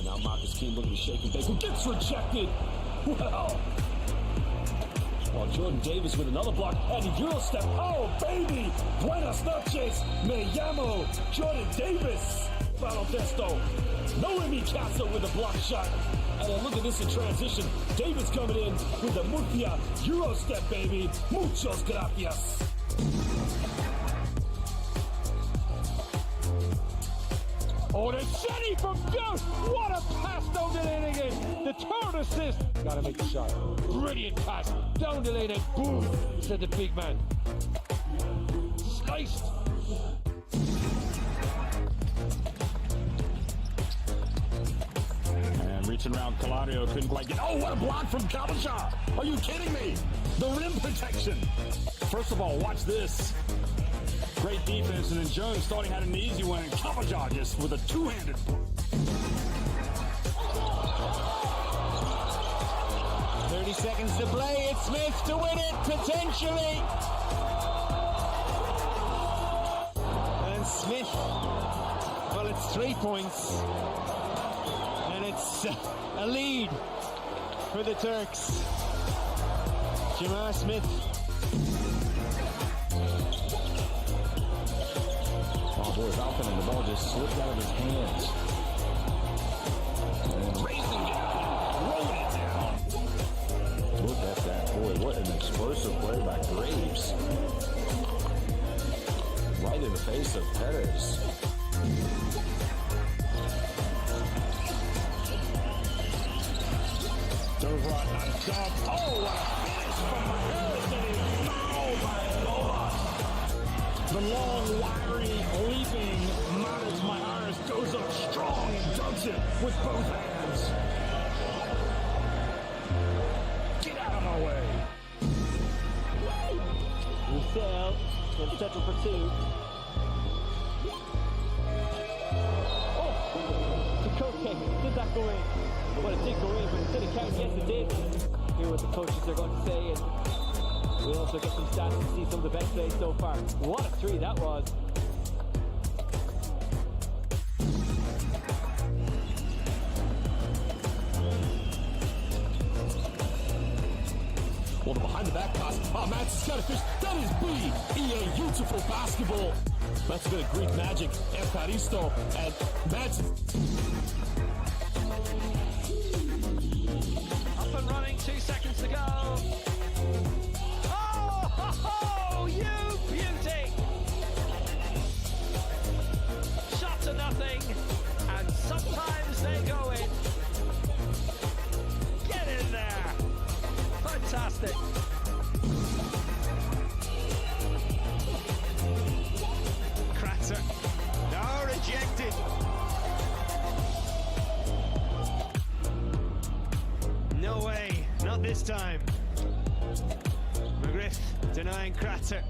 Now Marcus King looking to shake and bake, who gets rejected. Well, Jordan Davis with another block and a Euro step. Oh, baby! Buenas noches! Me llamo Jordan Davis. Baloncesto. Noemi Castle with a block shot. And then look at this in transition. Davis coming in with the Murcia Euro step, baby. Muchos gracias. Oh, the Shetty from Deuce! What a pass down the lane again! The third assist! Gotta make the shot. Brilliant pass! Down the lane and boom! Said the big man. Sliced! And reaching around Calario, couldn't quite get... Oh, what a block from Kabasha! Are you kidding me? The rim protection! First of all, watch this. Great defense, and then Jones starting had an easy one, and Kabasha just with a two-handed. 30 seconds to play. It's Smith to win it, potentially. And Smith, well, it's 3 points. And it's a lead for the Turks. Jamar Smith. Oh, boy, Falcon, and the ball just slipped out of his hands. And raising it up and rolling it down. Look at that, boy. What an explosive play by Graves. Right in the face of Perez. Dovrot, nice job. Oh, what a finish from Perez. Oh, my God. The long, wiry, leaping Miles Myers goes up strong and dunks it with both hands. Get out of my way. Roussel can settle for 2. Oh, Ducote, did that go in? Well, it did go in, but instead of counting, yes it did. Hear what the coaches are going to say, and we'll also get some stats to see some of the best plays so far. What a 3 that was. Well, behind the back pass. Oh, Mats has got a fish. That is EA beautiful basketball. That's a bit of Greek magic. Evkaristo and Mats. Up and running, 2 seconds to go. Oh, you beauty! Shot to nothing, and sometimes they go in. Get in there! Fantastic. Kratzer. No, rejected. No way, not this time. McGriff denying Kratzer.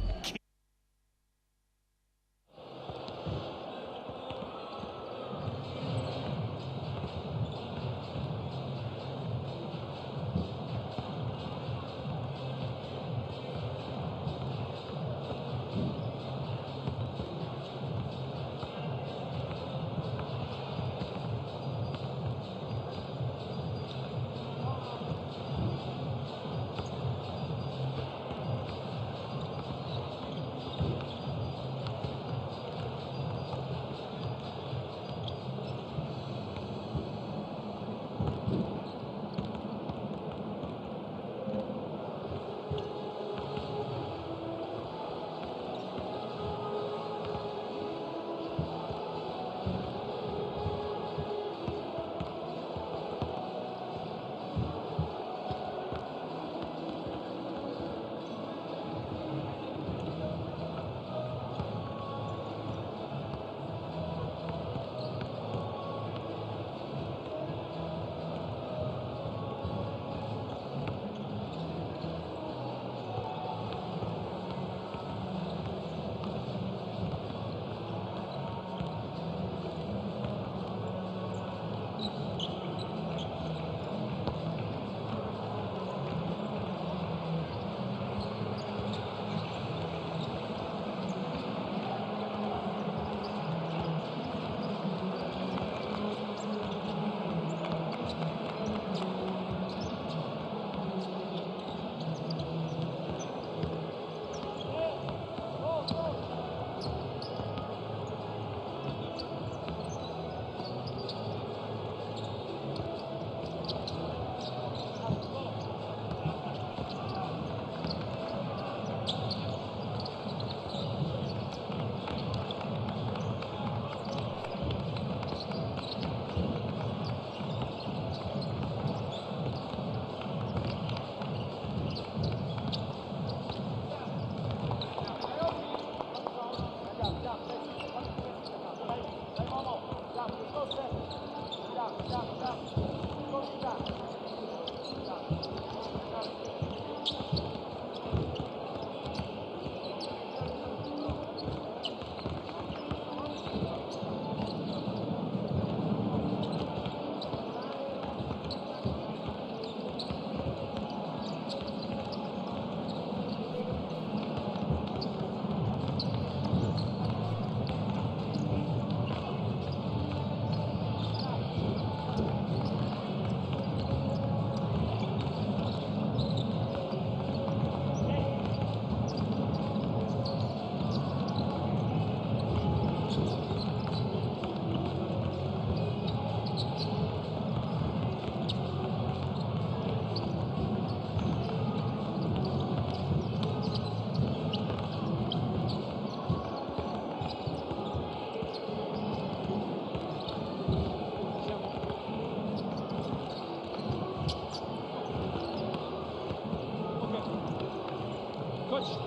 match,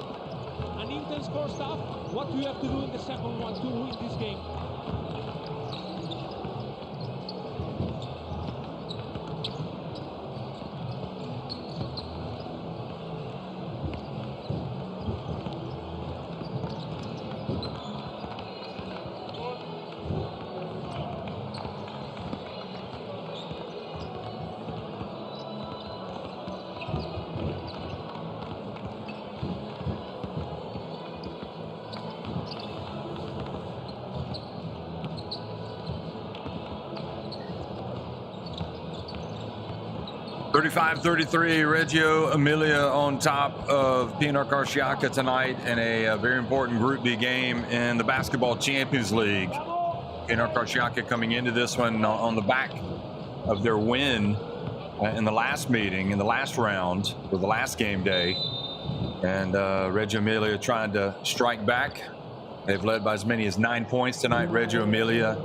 an intense first half. What do you have to do in the second one to win this game? (35-33), Reggio Emilia on top of Pinar Karsiyaka tonight in a very important Group B game in the Basketball Champions League. Pinar Karsiyaka coming into this one on the back of their win in the last meeting, in the last round, or the last game day. And Reggio Emilia trying to strike back. They've led by as many as 9 points tonight, Reggio Emilia.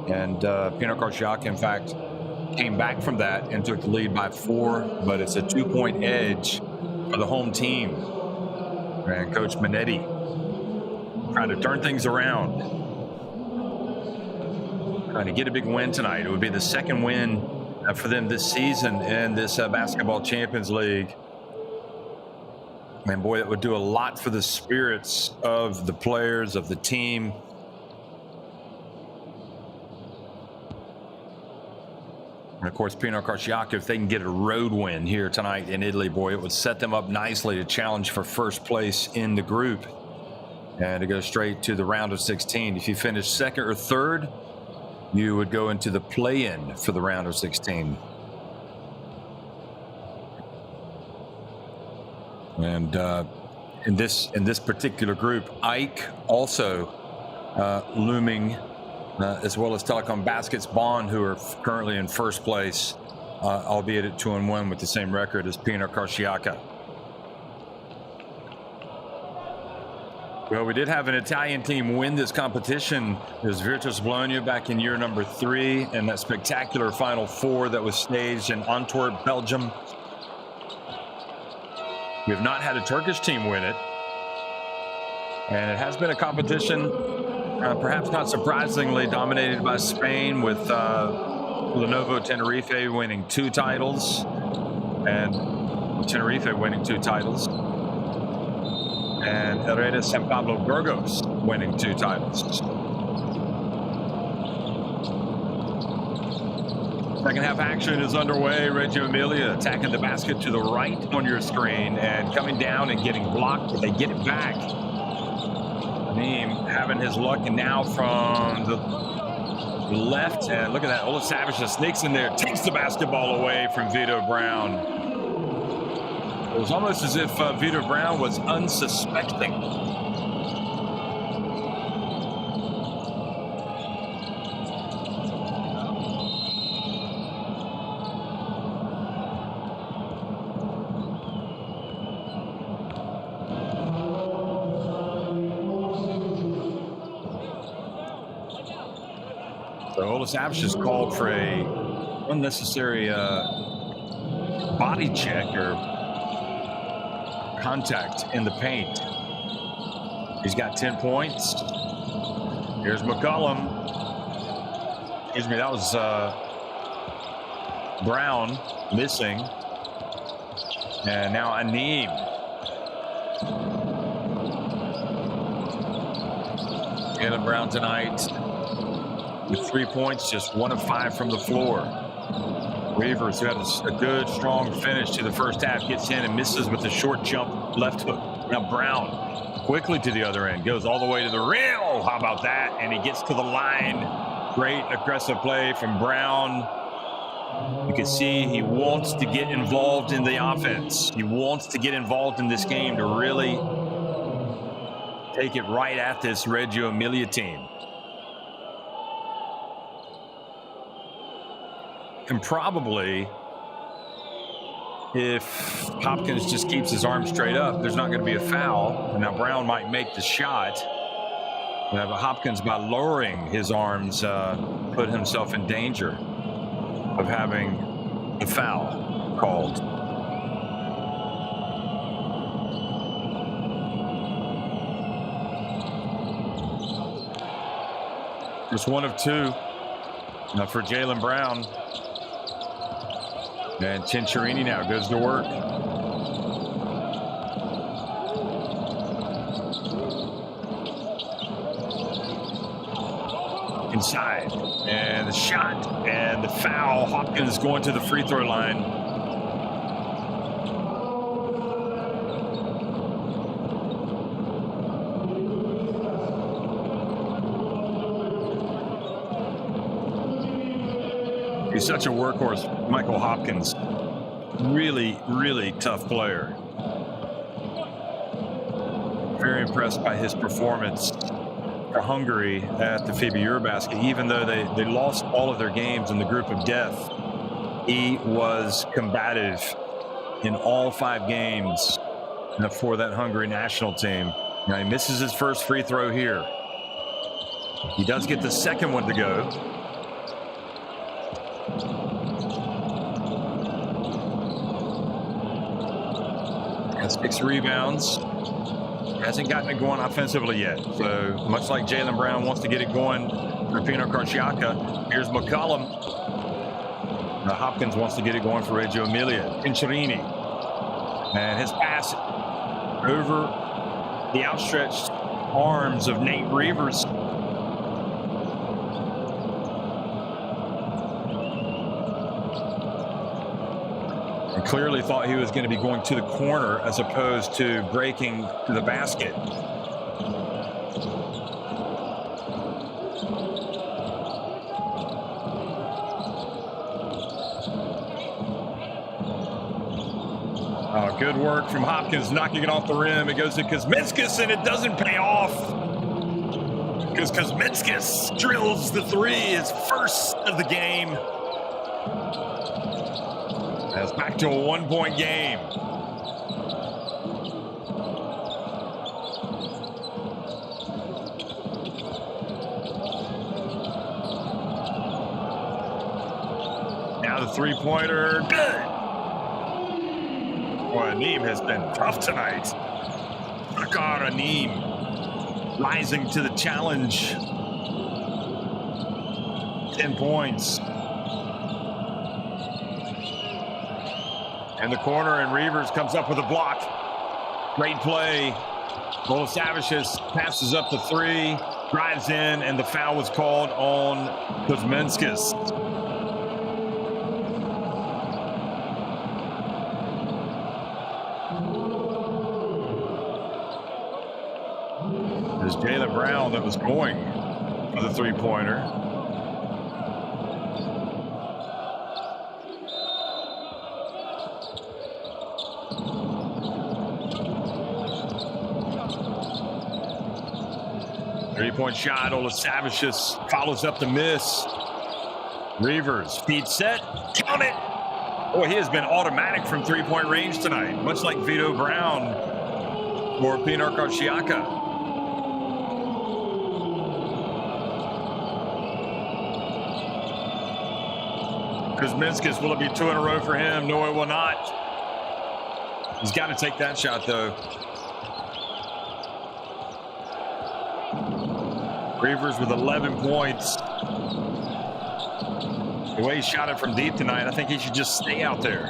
And Pinar Karsiyaka, in fact, came back from that and took the lead by 4, but it's a 2-point edge for the home team. And Coach Minetti trying to turn things around, trying to get a big win tonight. It would be the second win for them this season in this Basketball Champions League. And boy, that would do a lot for the spirits of the players, of the team. And of course, Pinar Karsiyaka, if they can get a road win here tonight in Italy, boy, it would set them up nicely to challenge for first place in the group and to go straight to the round of 16. If you finish second or third, you would go into the play-in for the round of 16. And in this particular group, Ike also looming, as well as Telecom Baskets Bonn, who are currently in first place, albeit at 2-1 with the same record as Pinar Karsiyaka. Well, we did have an Italian team win this competition. It was Virtus Bologna back in year number 3 in that spectacular Final Four that was staged in Antwerp, Belgium. We have not had a Turkish team win it. And it has been a competition, perhaps not surprisingly, dominated by Spain, with Lenovo Tenerife winning 2 titles, and Tenerife winning 2 titles, and Herrera San Pablo Burgos winning 2 titles. Second half action is underway. Reggio Emilia attacking the basket to the right on your screen and coming down and getting blocked, but they get it back. Naeem having his luck, and now from the left, and look at that, Ola Savage just sneaks in there, takes the basketball away from Vito Brown. It was almost as if Vito Brown was unsuspecting. Savage is called for a unnecessary body check or contact in the paint. He's got 10 points. Here's McCollum. Excuse me, that was Brown missing. And now Aneem. Jaylen Brown tonight with 3 points, just 1 of 5 from the floor. Weavers, who had a good, strong finish to the first half, gets in and misses with the short jump left hook. Now Brown quickly to the other end, goes all the way to the rim. Oh, how about that? And he gets to the line. Great aggressive play from Brown. You can see he wants to get involved in the offense. He wants to get involved in this game to really take it right at this Reggio Emilia team. And probably, if Hopkins just keeps his arm straight up, there's not going to be a foul. And now Brown might make the shot. But Hopkins, by lowering his arms, put himself in danger of having the foul called. Just one of two for Jaylen Brown. And Cinciarini now goes to work. Inside, and the shot, and the foul. Hopkins going to the free throw line. He's such a workhorse, Michael Hopkins. Really, really tough player. Very impressed by his performance for Hungary at the FIBA Eurobasket. Even though they lost all of their games in the group of death, he was combative in all 5 games for that Hungary national team. Now he misses his first free throw here. He does get the second one to go. Has 6 rebounds. Hasn't gotten it going offensively yet. So much like Jaylen Brown wants to get it going for Pinar Karsiyaka, here's McCollum. Now Hopkins wants to get it going for Reggio Emilia. Cinciarini. And his pass over the outstretched arms of Nate Reavers. And clearly thought he was going to be going to the corner as opposed to breaking to the basket. Good work from Hopkins, knocking it off the rim. It goes to Kuzminskas, and it doesn't pay off. Because Kuzminskas drills the 3, his first of the game. That's back to a 1-point game. Now the 3-pointer, good. Boy, Aneem has been tough tonight. Akar Aneem rising to the challenge. 10 points. And the corner, and Reavers comes up with a block. Great play. Bolasavicius passes up the 3, drives in, and the foul was called on Kuzminskas. It was Jaylen Brown that was going for the 3-pointer. Three-point shot. Bolasavicius follows up the miss. Reavers, feed set, count it. Boy, he has been automatic from 3-point range tonight, much like Vito Brown for Pinar Karsiyaka. Kuzminskas, will it be 2 in a row for him? No, it will not. He's got to take that shot, though. Reavers with 11 points. The way he shot it from deep tonight, I think he should just stay out there.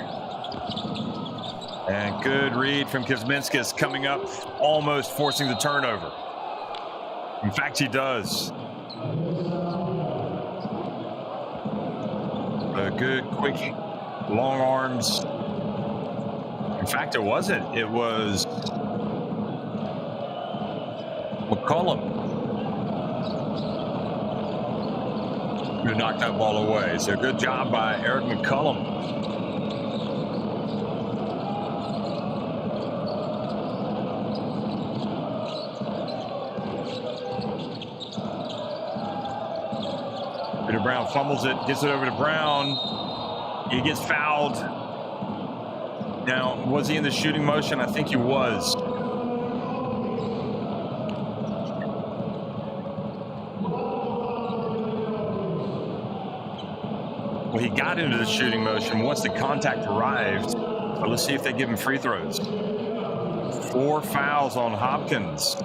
And good read from Kuzminskas coming up, almost forcing the turnover. In fact, he does. Good, quick, long arms. In fact, it wasn't. It was McCollum who knocked that ball away. So good job by Eric McCollum. Peter Brown fumbles it, gets it over to Brown. He gets fouled. Now, was he in the shooting motion? I think he was. Well, he got into the shooting motion once the contact arrived. But let's see if they give him free throws. 4 fouls on Hopkins.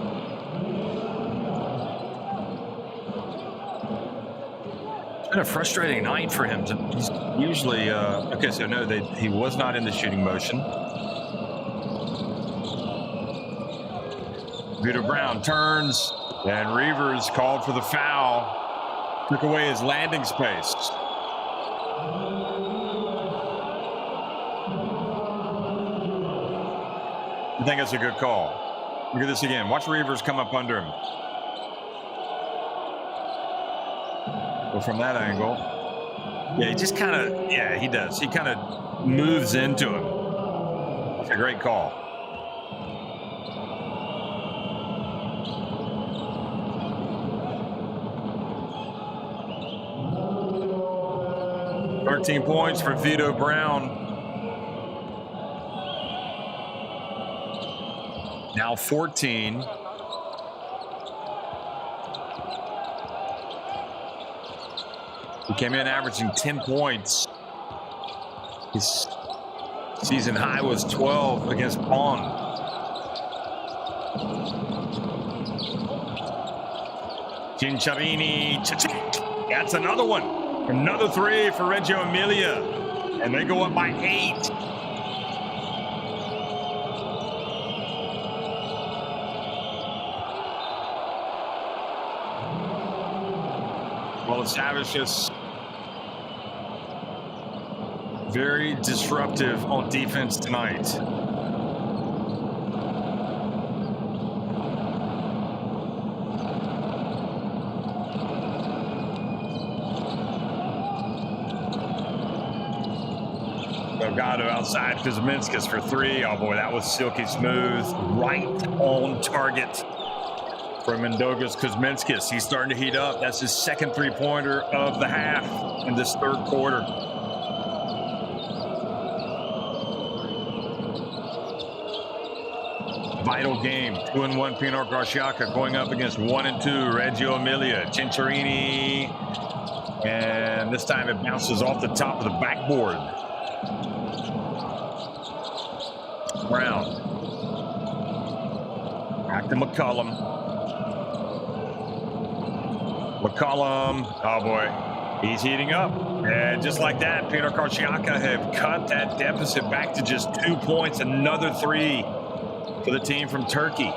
been a frustrating night for him. He's usually okay. So no, he was not in the shooting motion. Vito Brown turns, and Reavers called for the foul. Took away his landing space. I think it's a good call. Look at this again. Watch Reavers come up under him. But from that angle, yeah, he just kind of, yeah, he does. He kind of moves into him. That's a great call. $13 points for Vito Brown. Now 14. He came in averaging 10 points. His season high was 12 against Bonn. Cinciarini, that's another one. Another three for Reggio Emilia. And they go up by 8. Well, Savicius very disruptive on defense tonight. Delgado outside Kuzminskis for 3. Oh boy, that was silky smooth. Right on target for Mindaugas Kuzminskis. He's starting to heat up. That's his second three-pointer of the half in this third quarter. Vital game. 2-1 Pinar Karsiyaka going up against 1-2 Reggio Emilia. Cinciarini. And this time it bounces off the top of the backboard. Brown. Back to McCollum. Oh boy, he's heating up. And just like that, Pinar Karsiyaka have cut that deficit back to just 2 points. Another 3 for the team from Turkey.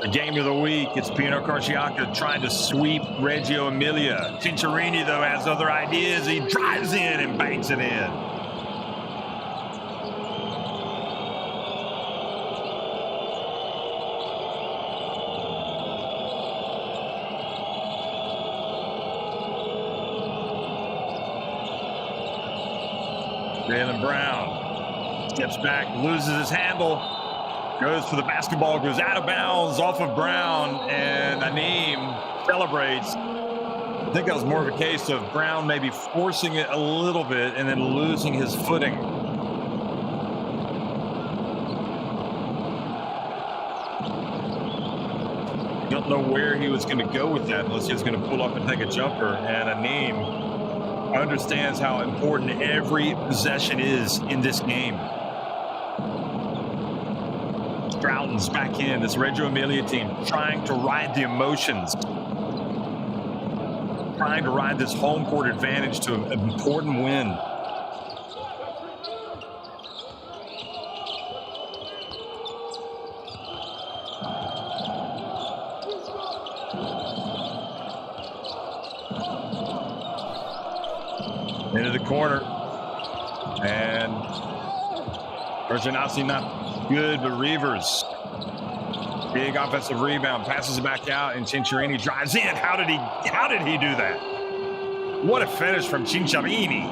The game of the week, it's Pinar Karsiyaka trying to sweep Reggio Emilia. Cinciarini, though, has other ideas. He drives in and banks it in. Jaylen Brown steps back, loses his handle, goes for the basketball, goes out of bounds off of Brown, and Anim celebrates. I think that was more of a case of Brown maybe forcing it a little bit and then losing his footing. Don't know where he was going to go with that unless he was going to pull up and take a jumper, and Anim understands how important every possession is in this game. Stroughton's back in. This Reggio Emilia team trying to ride the emotions. Trying to ride this home court advantage to an important win. Into the corner, and Urgenasi not good, but Reavers, big offensive rebound, passes it back out, and Cinciarini drives in. How did he do that? What a finish from Cinciarini.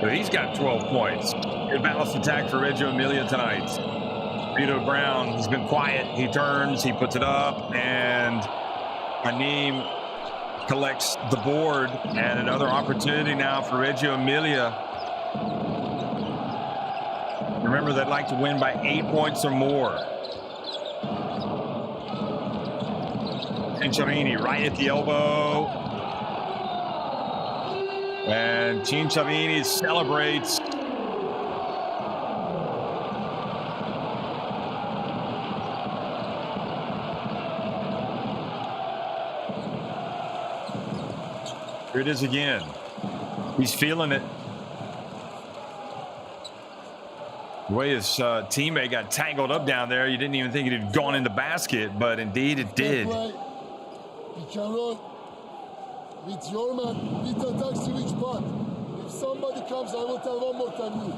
But he's got 12 points. Good balanced attack for Reggio Emilia tonight. Vito Brown has been quiet. He turns, he puts it up, and Anim collects the board. And another opportunity now for Reggio Emilia. Remember, they'd like to win by 8 points or more. Cinciarini right at the elbow. And Cinciarini celebrates. Here it is again. He's feeling it. The way his teammate got tangled up down there, you didn't even think it had gone in the basket, but indeed it did. You can roll with your man, with attack switch, but if somebody comes, I will tell one more time you.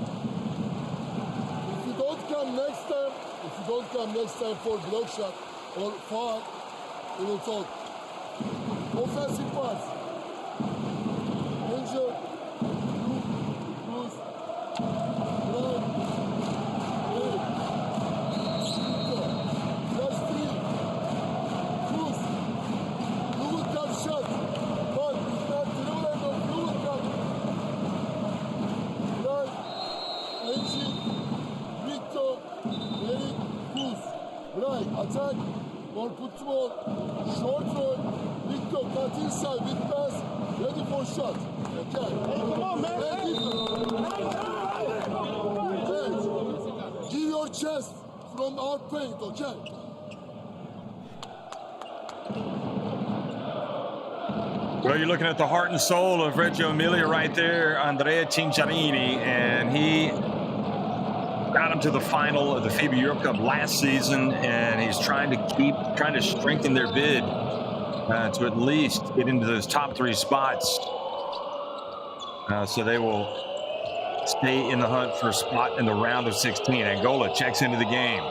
If you don't come next time for block shot or foul, we will talk. Offensive pass. Danger. Cruise. Run. Just three. Cruise. You will come shot. But it's not dribbling or you will come. Run. Engine. Victor. Ready. Cruise. Right. Attack. Or put the ball. Short roll. Victor. Cut inside with pass. Ready for shot. Okay. Come on, man. Give your chest from our paint, okay? Well, you're looking at the heart and soul of Reggio Emilia right there, Andrea Cinciarini, and he got him to the final of the FIBA Europe Cup last season, and he's trying to strengthen their bid to at least get into those top 3 spots. So they will stay in the hunt for a spot in the round of 16. Angola checks into the game.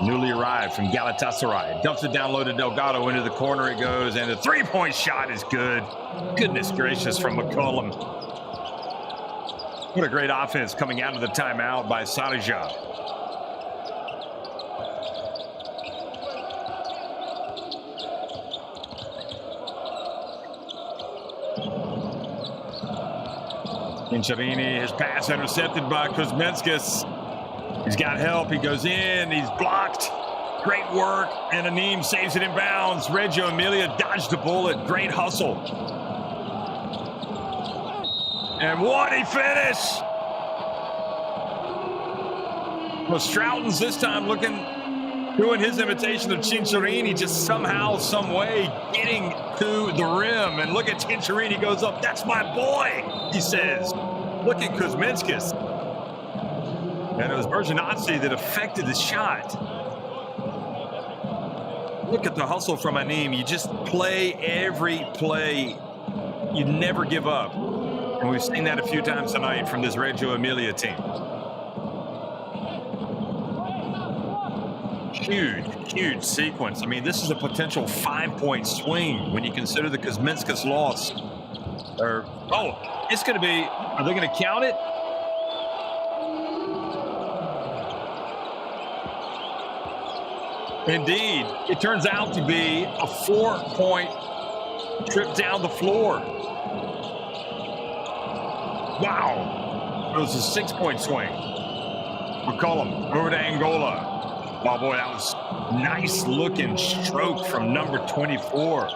Newly arrived from Galatasaray. Dumps it down low to Delgado. Into the corner it goes, and the three-point shot is good. Goodness gracious from McCollum. What a great offense coming out of the timeout by Sarija. Cinciarini, his pass intercepted by Kuzminskis. He's got help. He goes in. He's blocked. Great work. And Anim saves it in bounds. Reggio Emilia dodged the bullet. Great hustle. And what a finish. Well, Stroughton's this time doing his imitation of Cinciarini, just somehow, some way getting to the rim. And look at Cinciarini goes up. That's my boy, he says. Look at Kuzminskis. And it was Berginazzi that affected the shot. Look at the hustle from Anim. You just play every play. You never give up. And we've seen that a few times tonight from this Reggio Emilia team. Huge sequence. I mean, this is a potential 5-point swing when you consider the Kuzminskis loss. It's going to be, are they going to count it? Indeed, it turns out to be a 4-point trip down the floor. Wow. It was a 6-point swing. McCollum over to Angola. Oh, boy, that was nice looking stroke from number 24.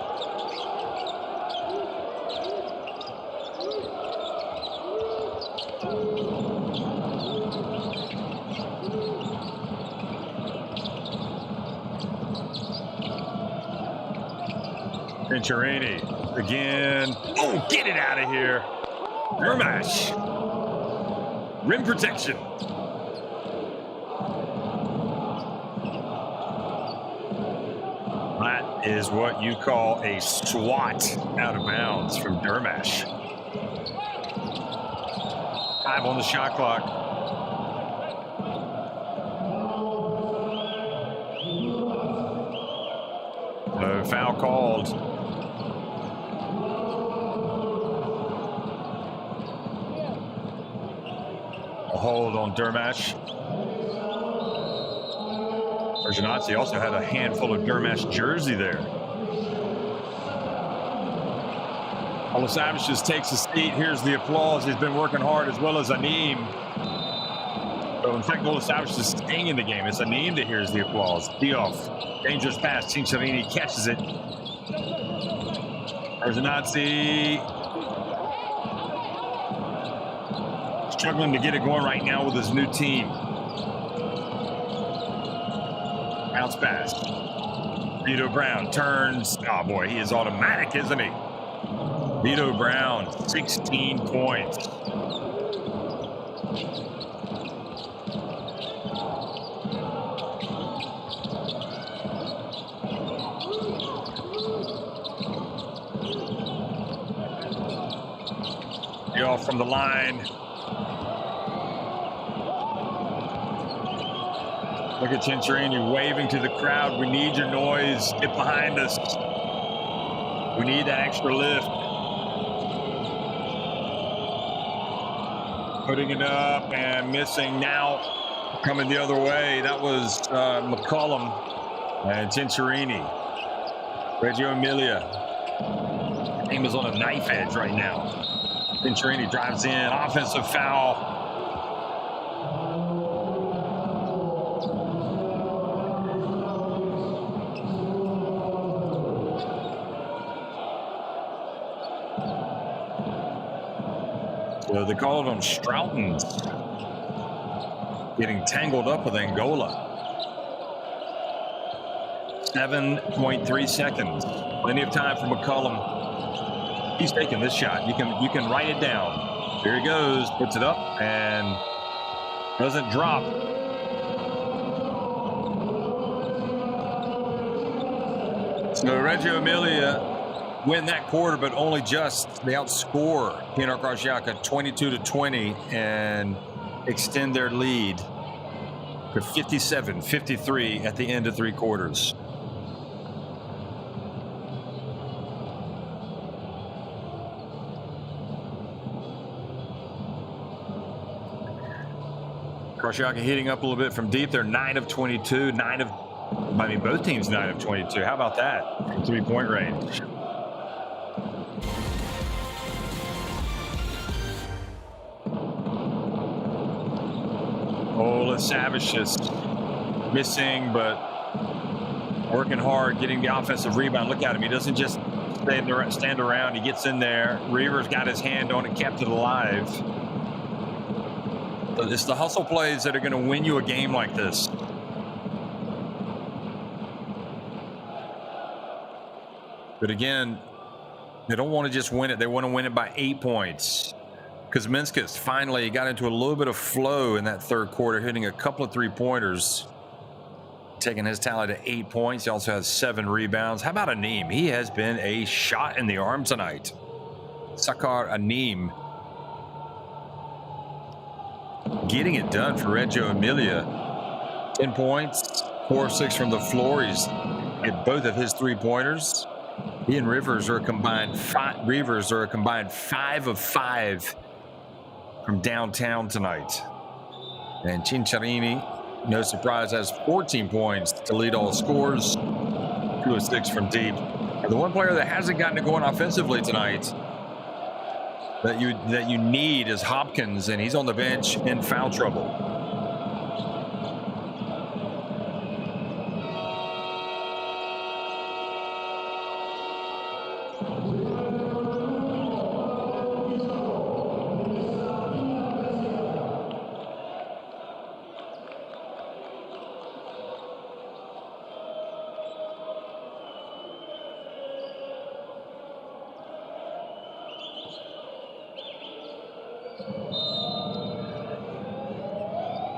Cinciarini again. Oh, get it out of here. Dermash. Rim protection. That is what you call a swat out of bounds from Dermash. 5 on the shot clock. No foul called. A hold on Dermash. Berginazzi also had a handful of Dermash jersey there. Olasavicius takes a seat. Here's the applause. He's been working hard, as well as Anim. So in fact, Olasavicius is staying in the game. It's Anim that hears the applause. Diouf, dangerous pass. Cinciarini catches it. Berginazzi struggling to get it going right now with his new team. Bounce pass. Vito Brown turns. Oh, boy, he is automatic, isn't he? Vito Brown, 16 points. Off from the line. Look at Cincinnati waving to the crowd. We need your noise. Get behind us. We need that extra lift. Putting it up and missing now. Coming the other way. That was McCollum and Cincinnati. Reggio Emilia. The team is on a knife edge right now. Cincinnati drives in, offensive foul. So they call it on Stroughton's. Getting tangled up with Angola. 7.3 seconds. Plenty of time for McCollum. He's taking this shot. You can write it down. Here he goes, puts it up and doesn't drop. So Reggio Emilia win that quarter, but only just. They outscore Pinar Karsiyaka 22-20 and extend their lead to 57-53 at the end of 3 quarters. Karsiyaka heating up a little bit from deep. They're 9 of 22. Both teams 9 of 22. How about that? From 3-point range. Ola Savicius missing, but working hard, getting the offensive rebound. Look at him. He doesn't just stand around. He gets in there. Reaver's got his hand on it, kept it alive. It's the hustle plays that are going to win you a game like this. But again, they don't want to just win it. They want to win it by 8 points. Because Minskas finally got into a little bit of flow in that third quarter, hitting a couple of 3-pointers, taking his tally to 8 points. He also has 7 rebounds. How about Anim? He has been a shot in the arm tonight. Sakar Anim getting it done for Reggio Emilia. 10 points, 4 of 6 from the floor. He's hit both of his 3-pointers. He and Rivers are a combined 5 of 5 from downtown tonight. And Cincinnati, no surprise, has 14 points to lead all scores. 2 of 6 from deep. And the one player that hasn't gotten it going offensively tonight that you need is Hopkins, and he's on the bench in foul trouble.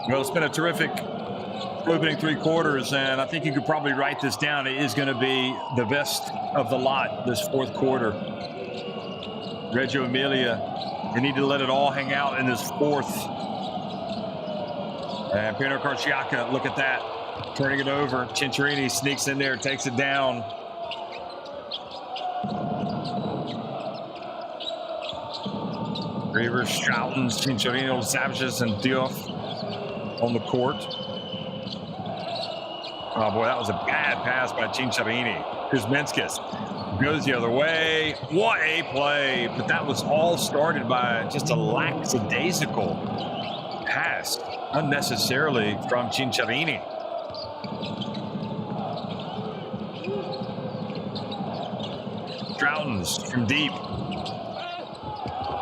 Well, it's been a terrific opening 3 quarters, and I think you could probably write this down. It is going to be the best of the lot this 4th quarter. Reggio Emilia, they need to let it all hang out in this 4th. And Pinar Karsiyaka, look at that, turning it over. Cincinnati sneaks in there, takes it down. Reavers, Stroughton, Cincinnati, Savicius, and Diouf on the court. Oh boy, that was a bad pass by Cincinnati. Kuzminskis goes the other way. What a play! But that was all started by just a lackadaisical pass, unnecessarily, from Cincinnati. Stroughton's from deep.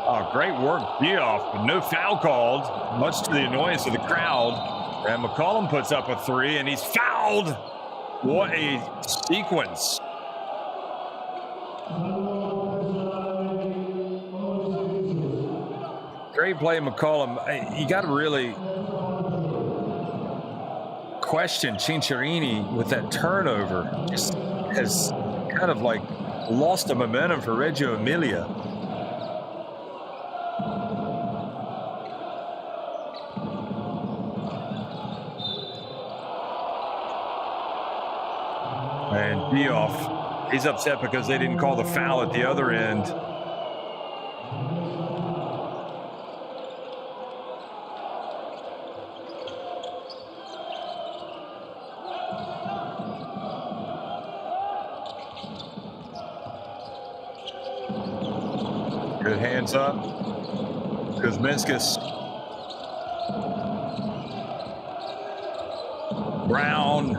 Oh, great work, Diouf, but no foul called, much to the annoyance of the crowd. And McCollum puts up a 3, and he's fouled. What a sequence. Great play, McCollum. You got to really question Cinciarini with that turnover. Just has kind of like lost the momentum for Reggio Emilia. And Dioff, he's upset because they didn't call the foul at the other end. Good hands up. Kuzminskas. Brown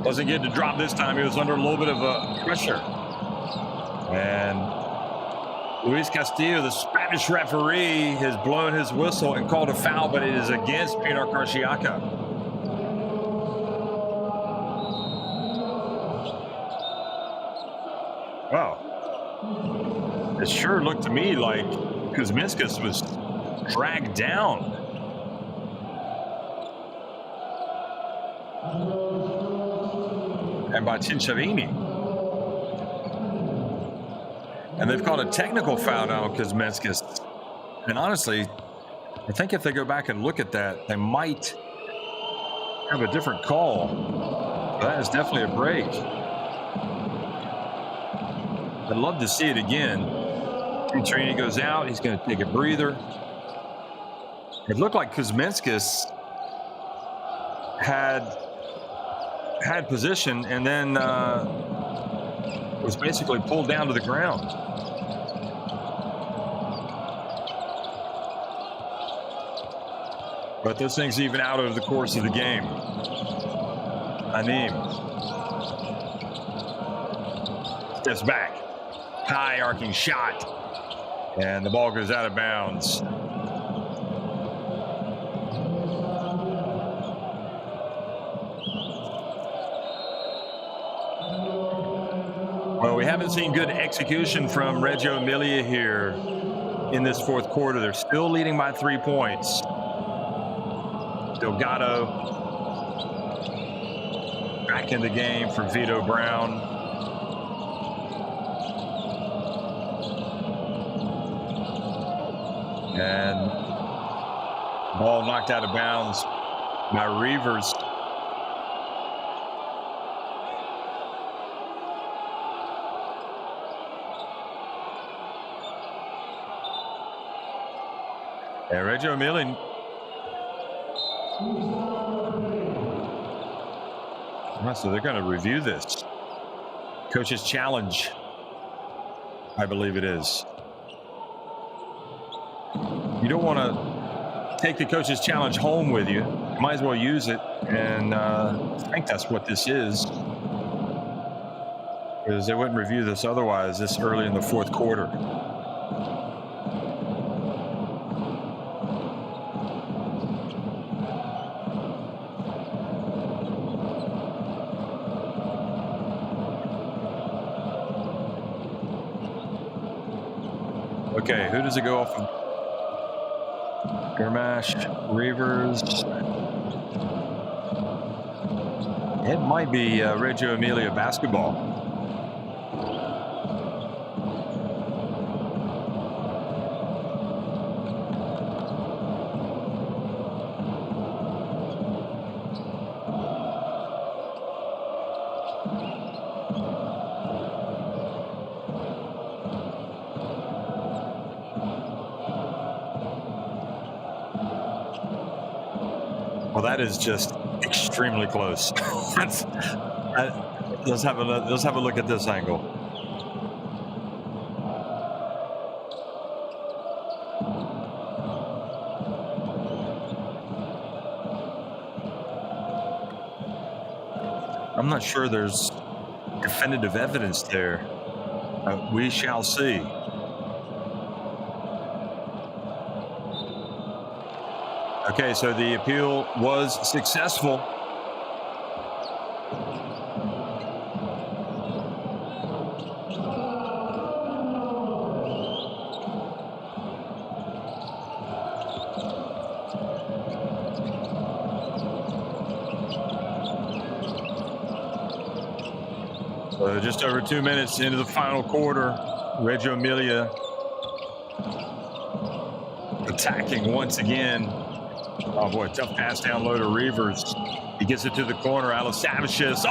wasn't getting to drop this time. He was under a little bit of pressure. And Luis Castillo, the Spanish referee, has blown his whistle and called a foul, but it is against Pinar Karsiyaka. Wow. It sure looked to me like Kuzminskas was dragged down. And by Cinciarini. And they've called a technical foul now on Kuzminskas. And honestly, I think if they go back and look at that, they might have a different call. That is definitely a break. I'd love to see it again. Cinciarini goes out. He's going to take a breather. It looked like Kuzminskas had position and then was basically pulled down to the ground. But those things even out over the course of the game. Anim steps back. High arcing shot. And the ball goes out of bounds. Well, we haven't seen good execution from Reggio Emilia here in this fourth quarter. They're still leading by 3 points. Delgado back in the game for Vito Brown. And ball knocked out of bounds by Reavers. And Reggio Emilia so they're going to review this. Coach's challenge, I believe it is. You don't want to take the coach's challenge home with you. You might as well use it, and I think that's what this is. Because they wouldn't review this otherwise this early in the fourth quarter. Okay, who does it go off of? Germash, Reavers. It might be Reggio Emilia basketball. Well, that is just extremely close. Let's have a look at this angle. I'm not sure there's definitive evidence there. We shall see. Okay, so the appeal was successful. So just over 2 minutes into the final quarter, Reggio Emilia attacking once again. Oh boy, tough pass down low to Reavers. He gets it to the corner. Olasavicius.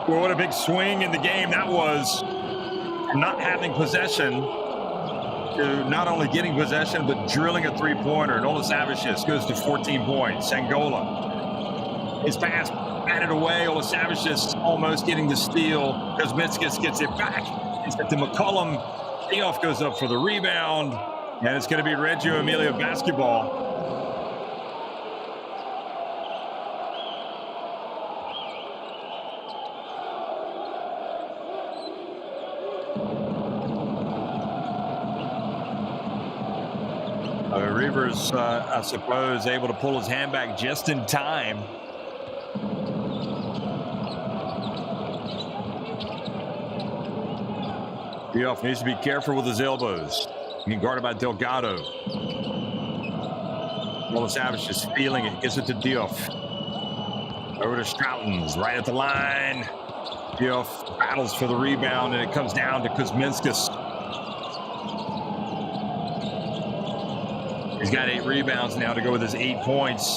Well, what a big swing in the game that was. From not having possession to not only getting possession, but drilling a three-pointer. And Olasavicius goes to 14 points. Angola. His pass batted away. Olasavicius almost getting the steal. Kuzminskas gets it back. It's to McCollum. Dioff goes up for the rebound. And it's going to be Reggio Emilia basketball. Reavers, I suppose, able to pull his hand back just in time. Dioff needs to be careful with his elbows. Being guarded by Delgado. Savage is feeling it. Gets it to Dioff. Over to Stroutens. Right at the line. Dioff battles for the rebound, and it comes down to Kuzminskas. He's got 8 rebounds now to go with his 8 points.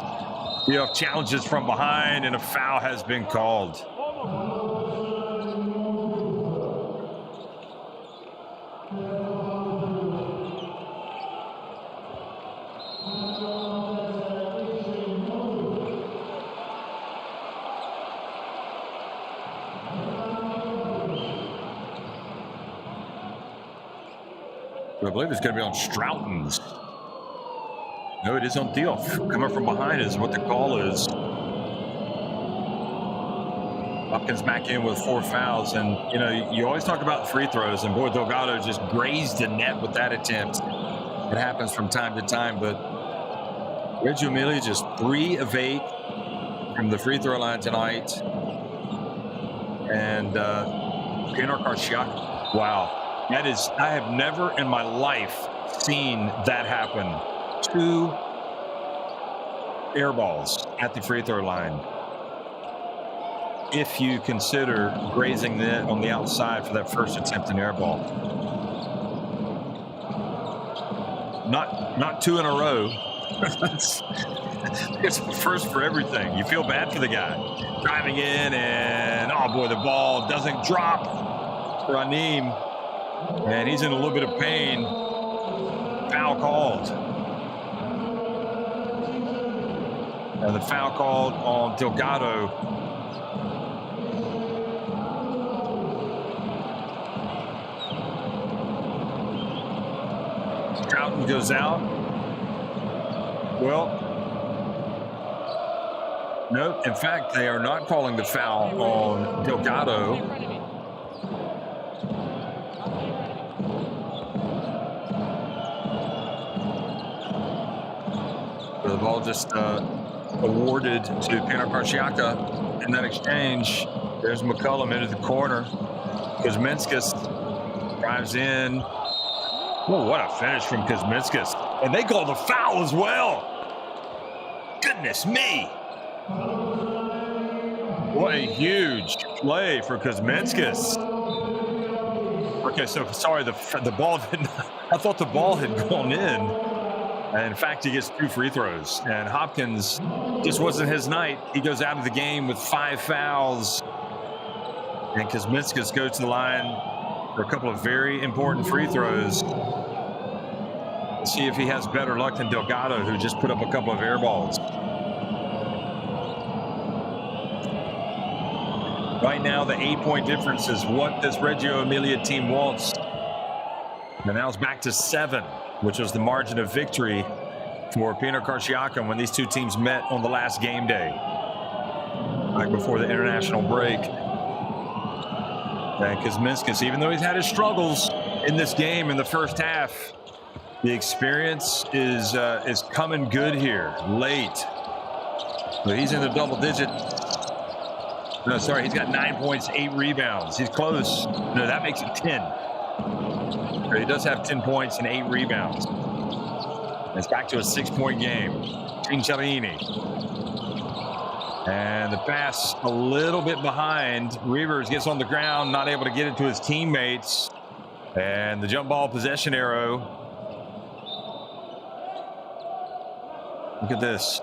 Dioff challenges from behind, and a foul has been called. I believe it's going to be on Stroutens. No, it is on Dioff. Coming from behind is what the call is. Hopkins back in with 4 fouls. And, you know, you always talk about free throws. And, boy, Delgado just grazed the net with that attempt. It happens from time to time. But Reggio Emilia just 3 of 8 from the free throw line tonight. And Pinar Karsiyaka, wow. That is, I have never in my life seen that happen. 2 air balls at the free throw line. If you consider grazing the net on the outside for that first attempt in air ball. Not 2 in a row. It's the first for everything. You feel bad for the guy. Driving in and, oh boy, the ball doesn't drop for Anim. And he's in a little bit of pain. Foul called. And the foul called on Delgado. Stroughton goes out. Well, no, in fact, they are not calling the foul on Delgado. The ball just awarded to Pinar Karsiyaka in that exchange. There's McCullum into the corner. Kuzminskas drives in. Oh, what a finish from Kuzminskas. And they call the foul as well. Goodness me. What a huge play for Kuzminskas. Okay, so sorry, the ball didn't. I thought the ball had gone in. And in fact, he gets 2 free throws. And Hopkins just wasn't his night. He goes out of the game with 5 fouls. And Kuzminskas goes to the line for a couple of very important free throws. Let's see if he has better luck than Delgado, who just put up a couple of air balls. Right now, the 8-point difference is what this Reggio Emilia team wants. And now it's back to 7. Which was the margin of victory for Pinar Karsiyaka when these 2 teams met on the last game day, right before the international break. And Kuzminskas, even though he's had his struggles in this game in the first half, the experience is coming good here late. So he's in the double digit. No, sorry, he's got 9 points, 8 rebounds. He's close. No, that makes it 10. He does have 10 points and 8 rebounds. It's back to a 6-point game. Cincinnati. And the pass a little bit behind. Reavers gets on the ground, not able to get it to his teammates. And the jump ball possession arrow. Look at this.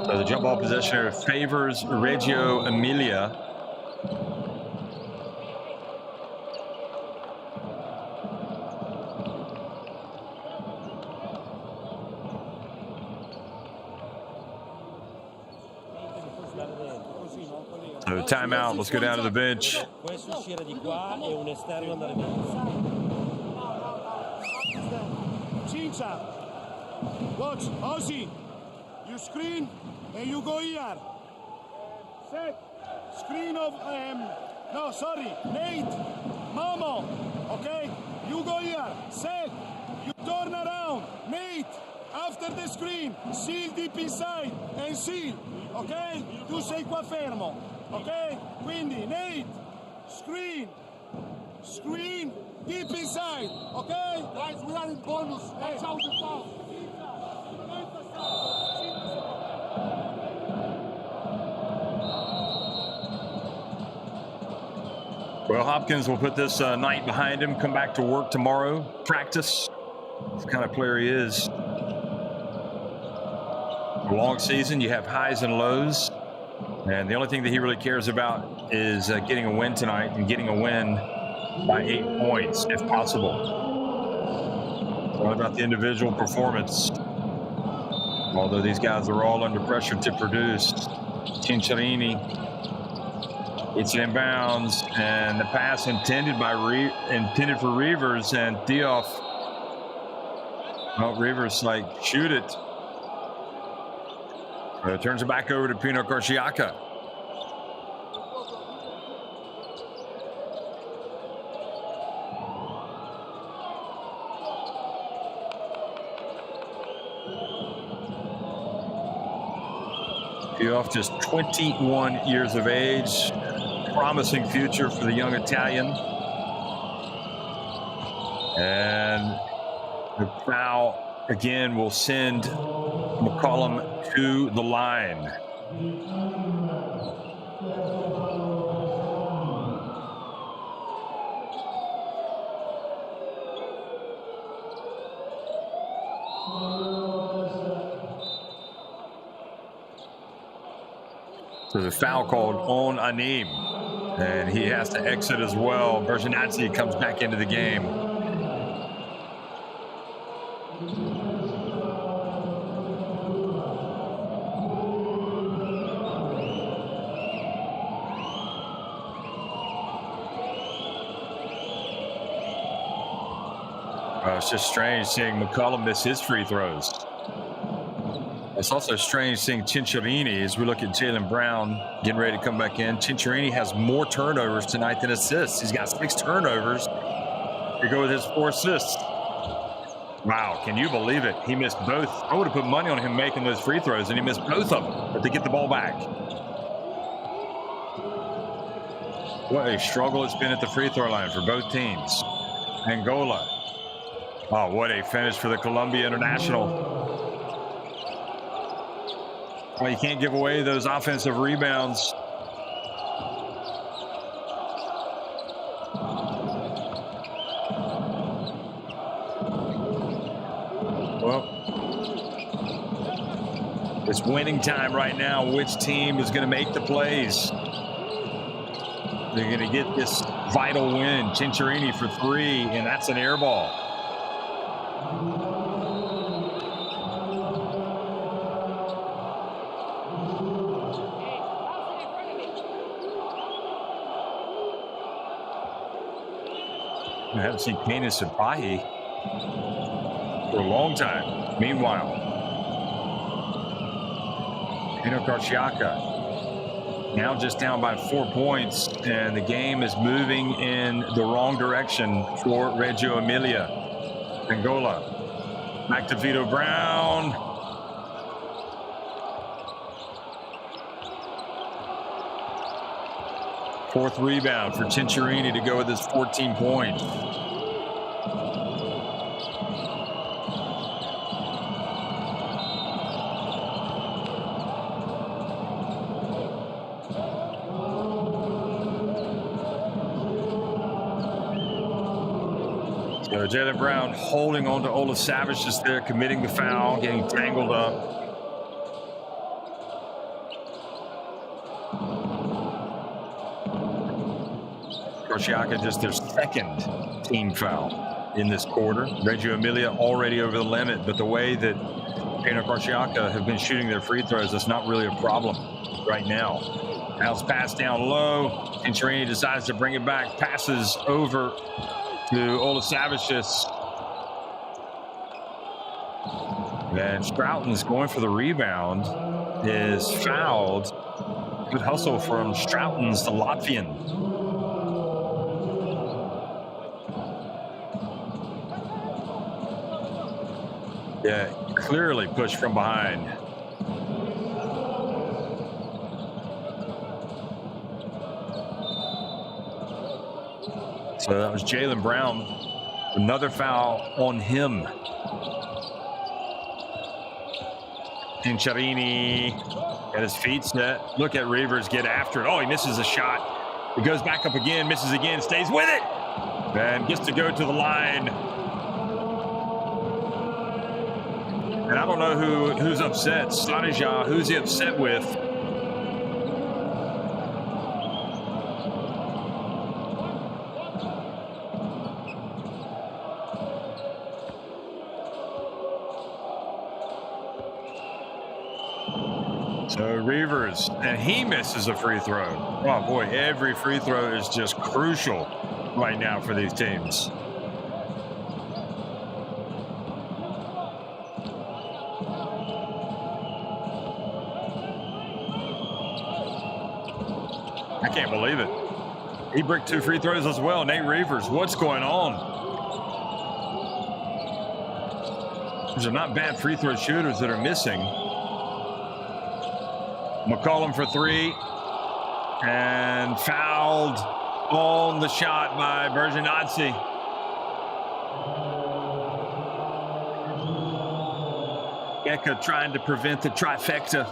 So the jump ball possession arrow favors Reggio Emilia. So timeout. Let's go down to the bench. Cincha. Watch. Ozzy. You screen and you go here. Set. Screen of no, sorry. Nate. Momo. Okay. You go here. Set. You turn around. Nate. After the screen. Seal deep inside and seal. Ok? Tu sei qua fermo, ok? Quindi Nate, screen, deep inside, ok? Guys, we are in bonus. Watch out the foul. Well, Hopkins will put this night behind him, come back to work tomorrow, practice. That's the kind of player he is. A long season, you have highs and lows, and the only thing that he really cares about is getting a win tonight and getting a win by 8 points if possible. It's all about the individual performance. Although these guys are all under pressure to produce. Cincinnati, it's inbounds, and the pass intended for Reavers, and Dioff. Well, Reavers like shoot it. Turns it back over to Pinar Karsiyaka. Dioff, just 21 years of age. Promising future for the young Italian. And the foul again will send McCollum to the line. So the foul called on Anim, and he has to exit as well. Berginazzi comes back into the game. It's just strange seeing McCollum miss his free throws. It's also strange seeing Cincinnati as we look at Jaylen Brown getting ready to come back in. Cincinnati has more turnovers tonight than assists. He's got 6 turnovers to go with his 4 assists. Wow, can you believe it? He missed both. I would have put money on him making those free throws, and he missed both of them, but they get the ball back. What a struggle it's been at the free throw line for both teams. Angola. Oh, what a finish for the Columbia International. Well, you can't give away those offensive rebounds. Well, it's winning time right now. Which team is going to make the plays? They're going to get this vital win. Cincinnati for 3, and that's an air ball. I haven't seen Kanan Sabahi for a long time. Meanwhile, Pinar Karsiyaka now just down by 4 points, and the game is moving in the wrong direction for Reggio Emilia. Angola. Back to Vito Brown. Fourth rebound for Cincinnati to go with his 14 points. So Jaylen Brown holding on to Ola Savage just there, committing the foul, getting tangled up. Karsiyaka just their second team foul in this quarter. Reggio Emilia already over the limit, but the way that Pinar Karsiyaka have been shooting their free throws, that's not really a problem right now. Bounce pass down low. Cincinnati decides to bring it back. Passes over to Ola Savage. And Stroughton's going for the rebound. Is fouled. Good hustle from Stroughton's, the Latvian. Yeah, clearly pushed from behind. So that was Jaylen Brown. Another foul on him. Cincinnati at his feet set. Look at Reavers get after it. Oh, he misses a shot. He goes back up again, misses again, stays with it, and gets to go to the line. And I don't know who's upset. Stanija, who's he upset with? So Reavers, and he misses a free throw. Oh boy, every free throw is just crucial right now for these teams. I can't believe it. He bricked 2 free throws as well. Nate Reavers, what's going on? These are not bad free throw shooters that are missing. McCollum for 3. And fouled on the shot by Berginazzi. Eka trying to prevent the trifecta.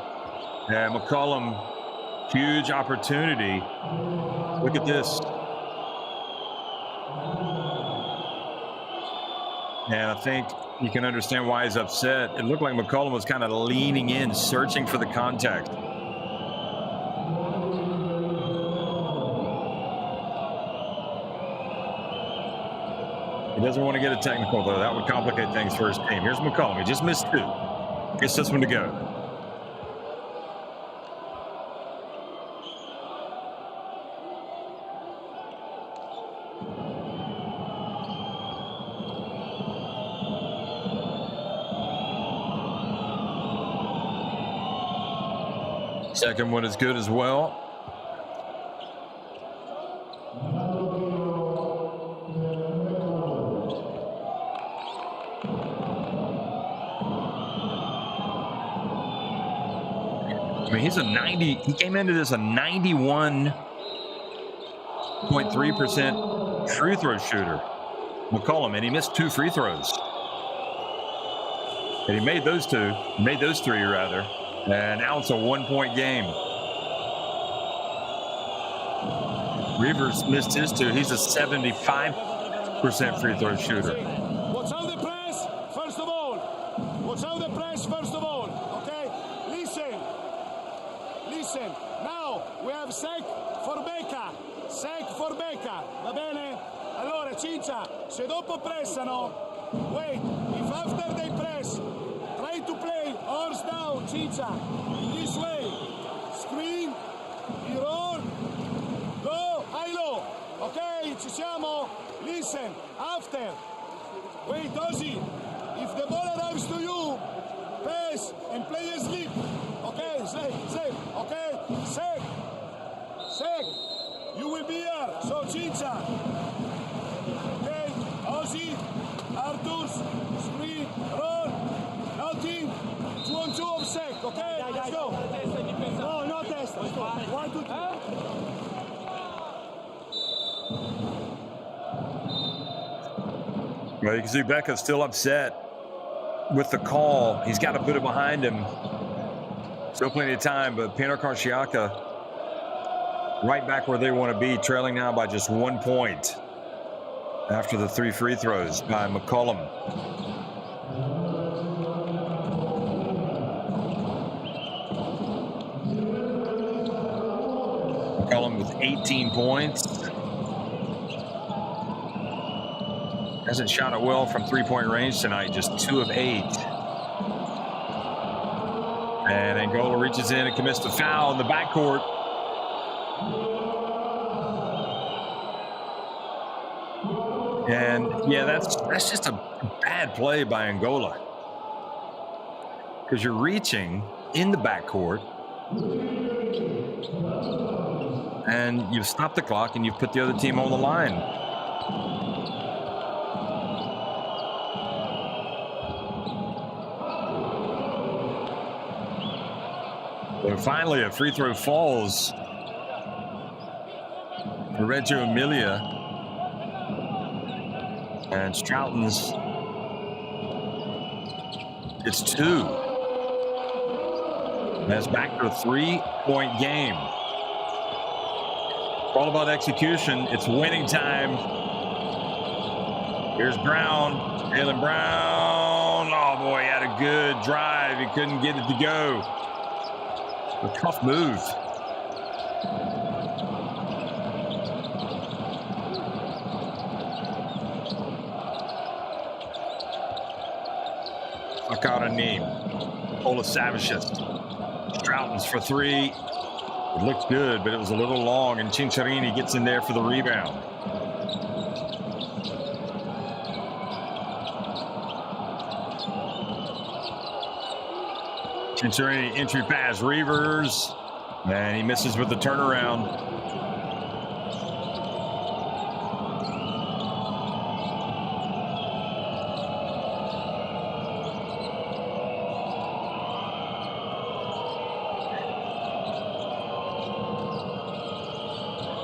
And McCollum, huge opportunity. Look at this. And I think you can understand why he's upset. It looked like McCollum was kind of leaning in, searching for the contact. He doesn't want to get a technical, though. That would complicate things for his team. Here's McCollum. He just missed 2. Gets this one to go. Second one is good as well. I mean, he's a 90. He came into this a 91.3% free throw shooter, McCollum, and he missed 2 free throws. And he made those 2, made those 3 rather. And now it's a 1-point game. Reavers missed his 2. He's a 75% free throw shooter. Watch out the press, first of all. Watch out the press, first of all. Okay? Listen. Now we have Sek for Becca. Va bene? Allora, Ciccia, se dopo pressano, wait, if after they press, try to play horse down, Ciccia, in this way. Screen, you roll, go, high low. Okay, ci siamo? Listen, after. Wait, Ozzy, if the ball arrives to you, pass and play a slip. Okay, safe, okay, safe. You will be here, so Ciccia. Okay, Ozzy, Arthurs, screen, roll, nothing, 2-on-2 of Sek, okay, let's go. No, no test, 1, 2, 3. Well, you can see Becca's still upset with the call. He's got to put it behind him. Still plenty of time, but Pinar Karsiyaka right back where they want to be, trailing now by just 1 point. after the 3 free throws by McCollum. McCollum with 18 points. Hasn't shot it well from 3-point range tonight, just 2 of 8. And Angola reaches in and commits the foul in the backcourt. And yeah, that's just a bad play by Angola, because you're reaching in the backcourt and you've stopped the clock and you've put the other team on the line. So finally, a free throw falls for Reggio Emilia. And Stroughton's, it's 2. That's back to a 3-point game. It's all about execution. It's winning time. Here's Brown, Jaylen Brown. Oh boy, he had a good drive. He couldn't get it to go. A tough move. Name. Olasavicius. Stroughton's for 3. It looked good, but it was a little long, and Cinciarini gets in there for the rebound. Cinciarini entry pass, Reavers, and he misses with the turnaround.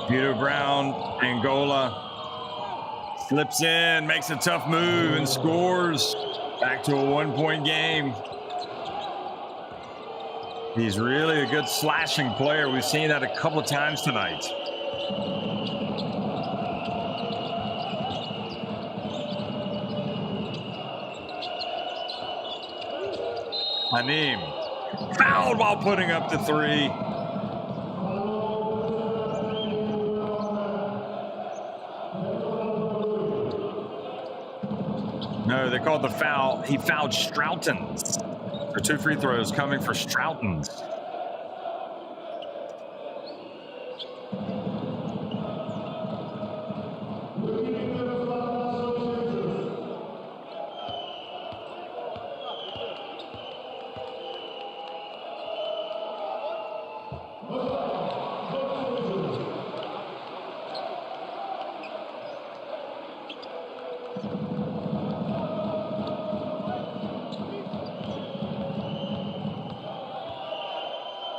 Peter Brown, Angola, slips in, makes a tough move, and scores. Back to a 1-point game. He's really a good slashing player. We've seen that a couple of times tonight. Hanim, fouled while putting up the 3. No, they called the foul. He fouled Stroughton's for 2 free throws coming for Stroughton's.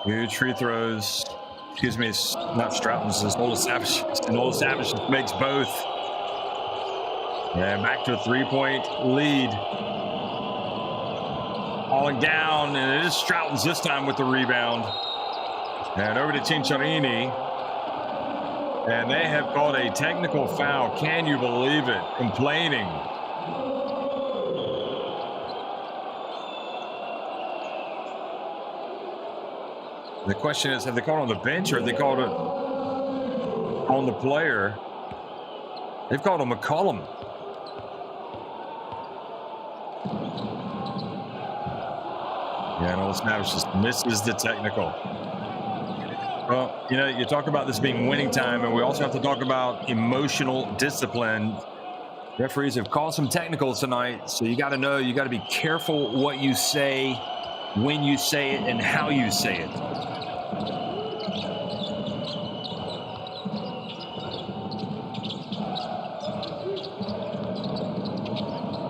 Huge free throws. Excuse me, it's not Stroughton's, it's Olasavicius. And Olasavicius makes both. And back to a 3-point lead. Falling down, and it is Stroughton's this time with the rebound. And over to Cinciarini. And they have called a technical foul. Can you believe it? Complaining. The question is, have they called on the bench or have they called it on the player? They've called on McCollum. Yeah, and Olasavicius just misses the technical. Well, you know, you talk about this being winning time, and we also have to talk about emotional discipline. Referees have called some technicals tonight, so you got to know, you got to be careful what you say, when you say it, and how you say it.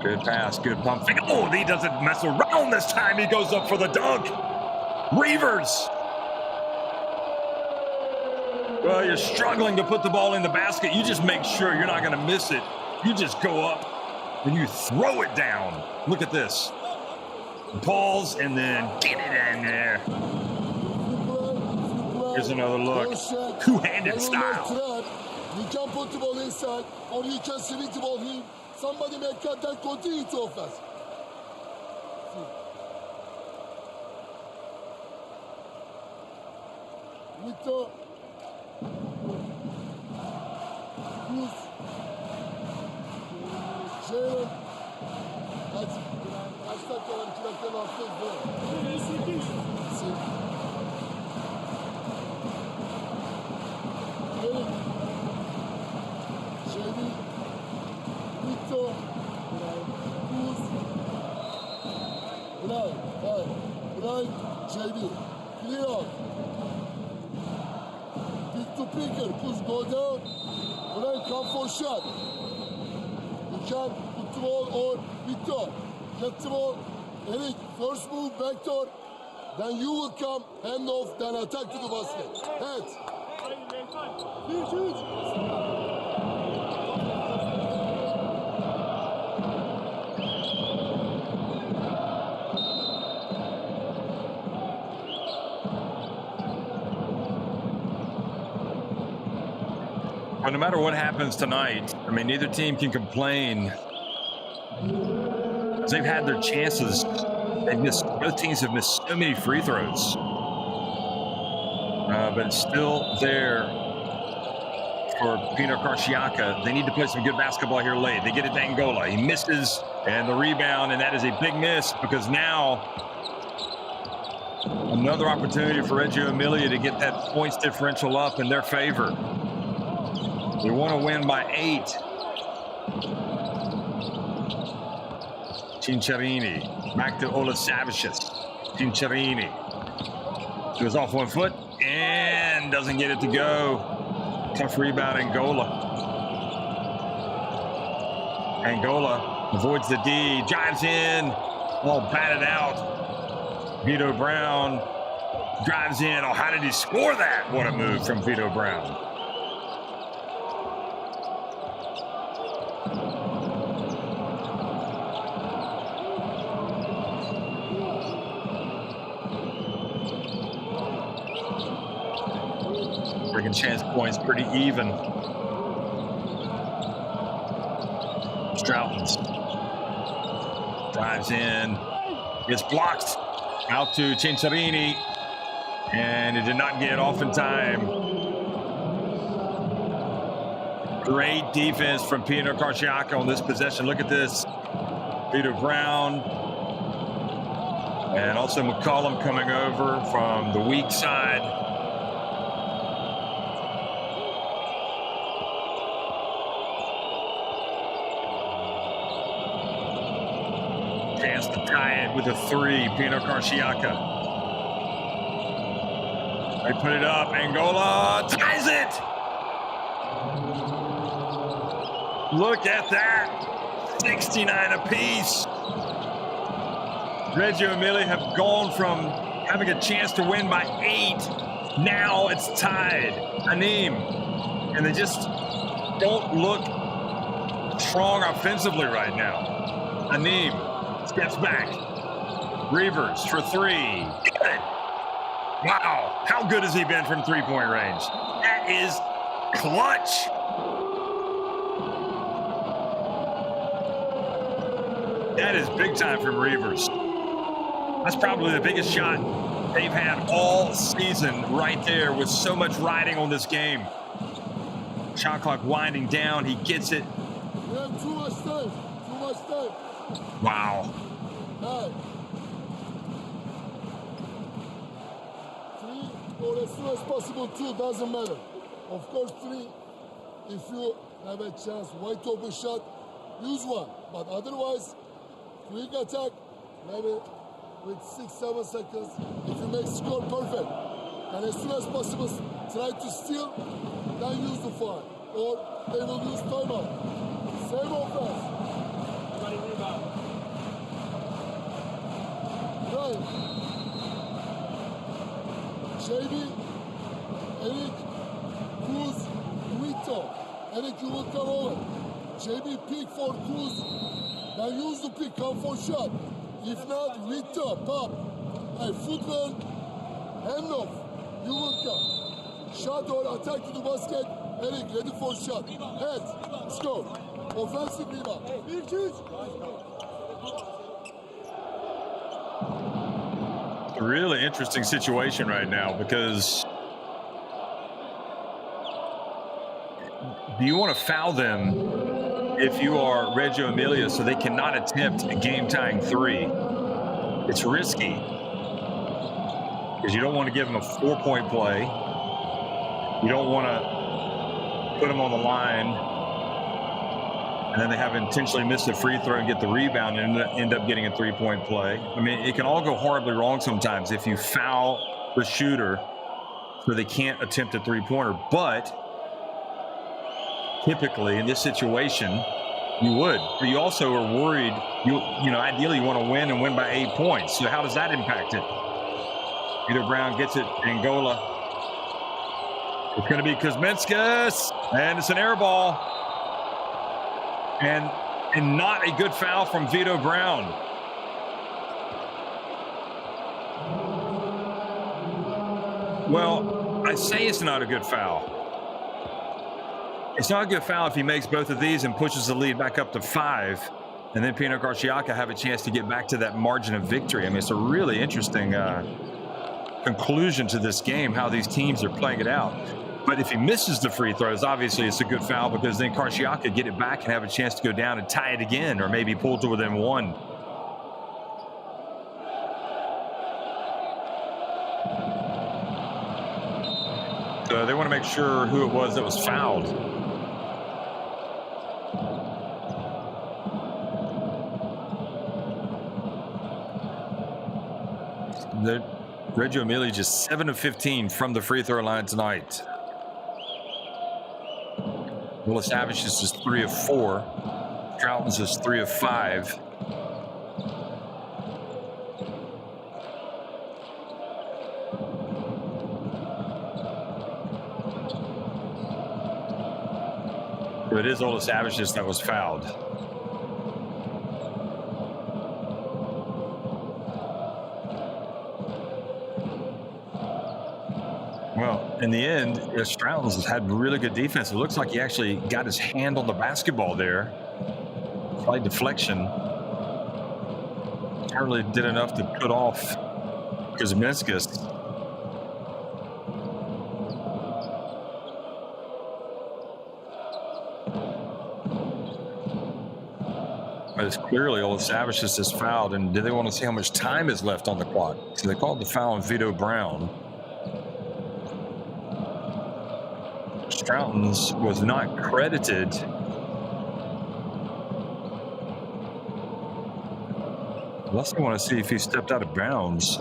Good pass, good pump fake. Oh, he doesn't mess around this time. He goes up for the dunk. Reavers. Well, you're struggling to put the ball in the basket. You just make sure you're not going to miss it. You just go up and you throw it down. Look at this. Pause and then get it in there. Here's another look. Two-handed style. You can put the ball inside, or you can swing the ball here. Somebody make cut and continue to offense. Victor. Cruz. Jalen. Kaç dakika var? 2 dakikanın altındayız değil mi? Gelin. Şeydi. Victor. Cruz. Brian. JB. Clear out. Pick to picker. Cruz go down. Brian come for shot. You can put the ball or Victor. Get the ball. Eric, first move backdoor. Then you will come, hand off, then attack to the basket. Head. Well, no matter what happens tonight, I mean, neither team can complain. They've had their chances. Both teams have missed so many free throws. But it's still there for Pinar Karsiyaka. They need to play some good basketball here late. They get it to Angola. He misses, and the rebound, and that is a big miss because now another opportunity for Reggio Emilia to get that points differential up in their favor. They want to win by 8. Cincerini back to Olasavicius. Cincerini goes off 1 foot and doesn't get it to go. Tough rebound, Angola. Angola avoids the D, drives in, all batted out. Vito Brown drives in. Oh, how did he score that? What a move from Vito Brown. Second chance points pretty even. Stroutens drives in, gets blocked out to Cincerini, and it did not get off in time. Great defense from Pinar Karsiyaka on this possession. Look at this. Peter Brown and also McCollum coming over from the weak side. Chance to tie it with a 3, Pinar Karsiyaka. They put it up, Angola ties it! Look at that, 69 apiece. Reggio Emilia have gone from having a chance to win by 8, now it's tied, Anim. And they just don't look strong offensively right now. Anim steps back. Reavers for 3. Good. Wow, how good has he been from 3-point range? That is clutch. That is big time from Reavers. That's probably the biggest shot they've had all season right there with so much riding on this game. Shot clock winding down. He gets it. We have too much time. Wow. 3 or as soon as possible 2, doesn't matter. Of course 3, if you have a chance, wide open shot, use 1. But otherwise, quick attack, maybe with 6-7 seconds. If you make score, perfect. And as soon as possible, try to steal, then use the 5. Or they will use timeout. Same offense. Right. JB, Eric, Cruz, Vito. Eric, you will come over. JB, pick for Cruz. Then use the pick, come for shot. If not, Vito, pop. Hey, football, hand off. You will come. Shot or attack to the basket. Eric, ready for shot. Head. Let's go. Offensive FIBA. 1-2-3. A really interesting situation right now because do you want to foul them if you are Reggio Emilia so they cannot attempt a game-tying three? It's risky because you don't want to give them a 4-point play. You don't want to put them on the line and then they have intentionally missed a free throw and get the rebound and end up getting a 3-point play. I mean, it can all go horribly wrong sometimes if you foul the shooter so they can't attempt a 3-pointer. But typically in this situation, you would. But you also are worried, you know, ideally you want to win and win by 8 points. So how does that impact it? Either Brown gets it, Angola. It's going to be Kuzminskas, and it's an air ball. And not a good foul from Vito Brown. Well, I say it's not a good foul. It's not a good foul if he makes both of these and pushes the lead back up to 5. And then Pinar Karsiyaka have a chance to get back to that margin of victory. I mean, it's a really interesting conclusion to this game, how these teams are playing it out. But if he misses the free throws, obviously it's a good foul because then Karsiyaka get it back and have a chance to go down and tie it again or maybe pull to within 1. So they want to make sure who it was that was fouled. Reggio Emilia just 7 of 15 from the free throw line tonight. Willis Savage is just 3 of 4. Trouton's is 3 of 5. But it is Ola Savages that was fouled. Well, in the end, Stroughton's has had really good defense. It looks like he actually got his hand on the basketball there. Slight deflection. Hardly did enough to put off Kuzminskas. But it's clearly Ola Savages is fouled. And do they want to see how much time is left on the clock? So they called the foul on Vito Brown. Stroughton's was not credited. Unless they want to see if he stepped out of bounds.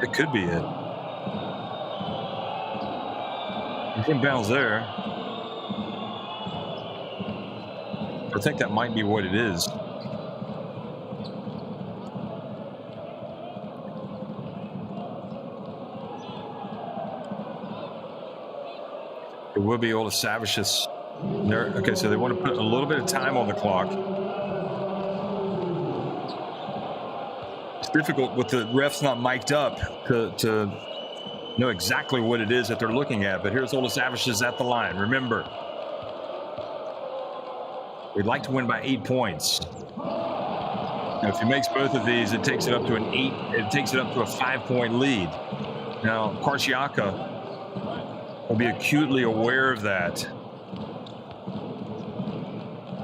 It could be it. He's in bounds there. I think that might be what it is. It will be Ola Savages. Okay, so they want to put a little bit of time on the clock. It's difficult with the refs not mic'd up to know exactly what it is that they're looking at. But here's Ola Savages at the line. Remember, we'd like to win by 8 points. Now, if he makes both of these, it takes it up to an 8. It takes it up to a 5-point lead. Now, Karsiyaka will be acutely aware of that.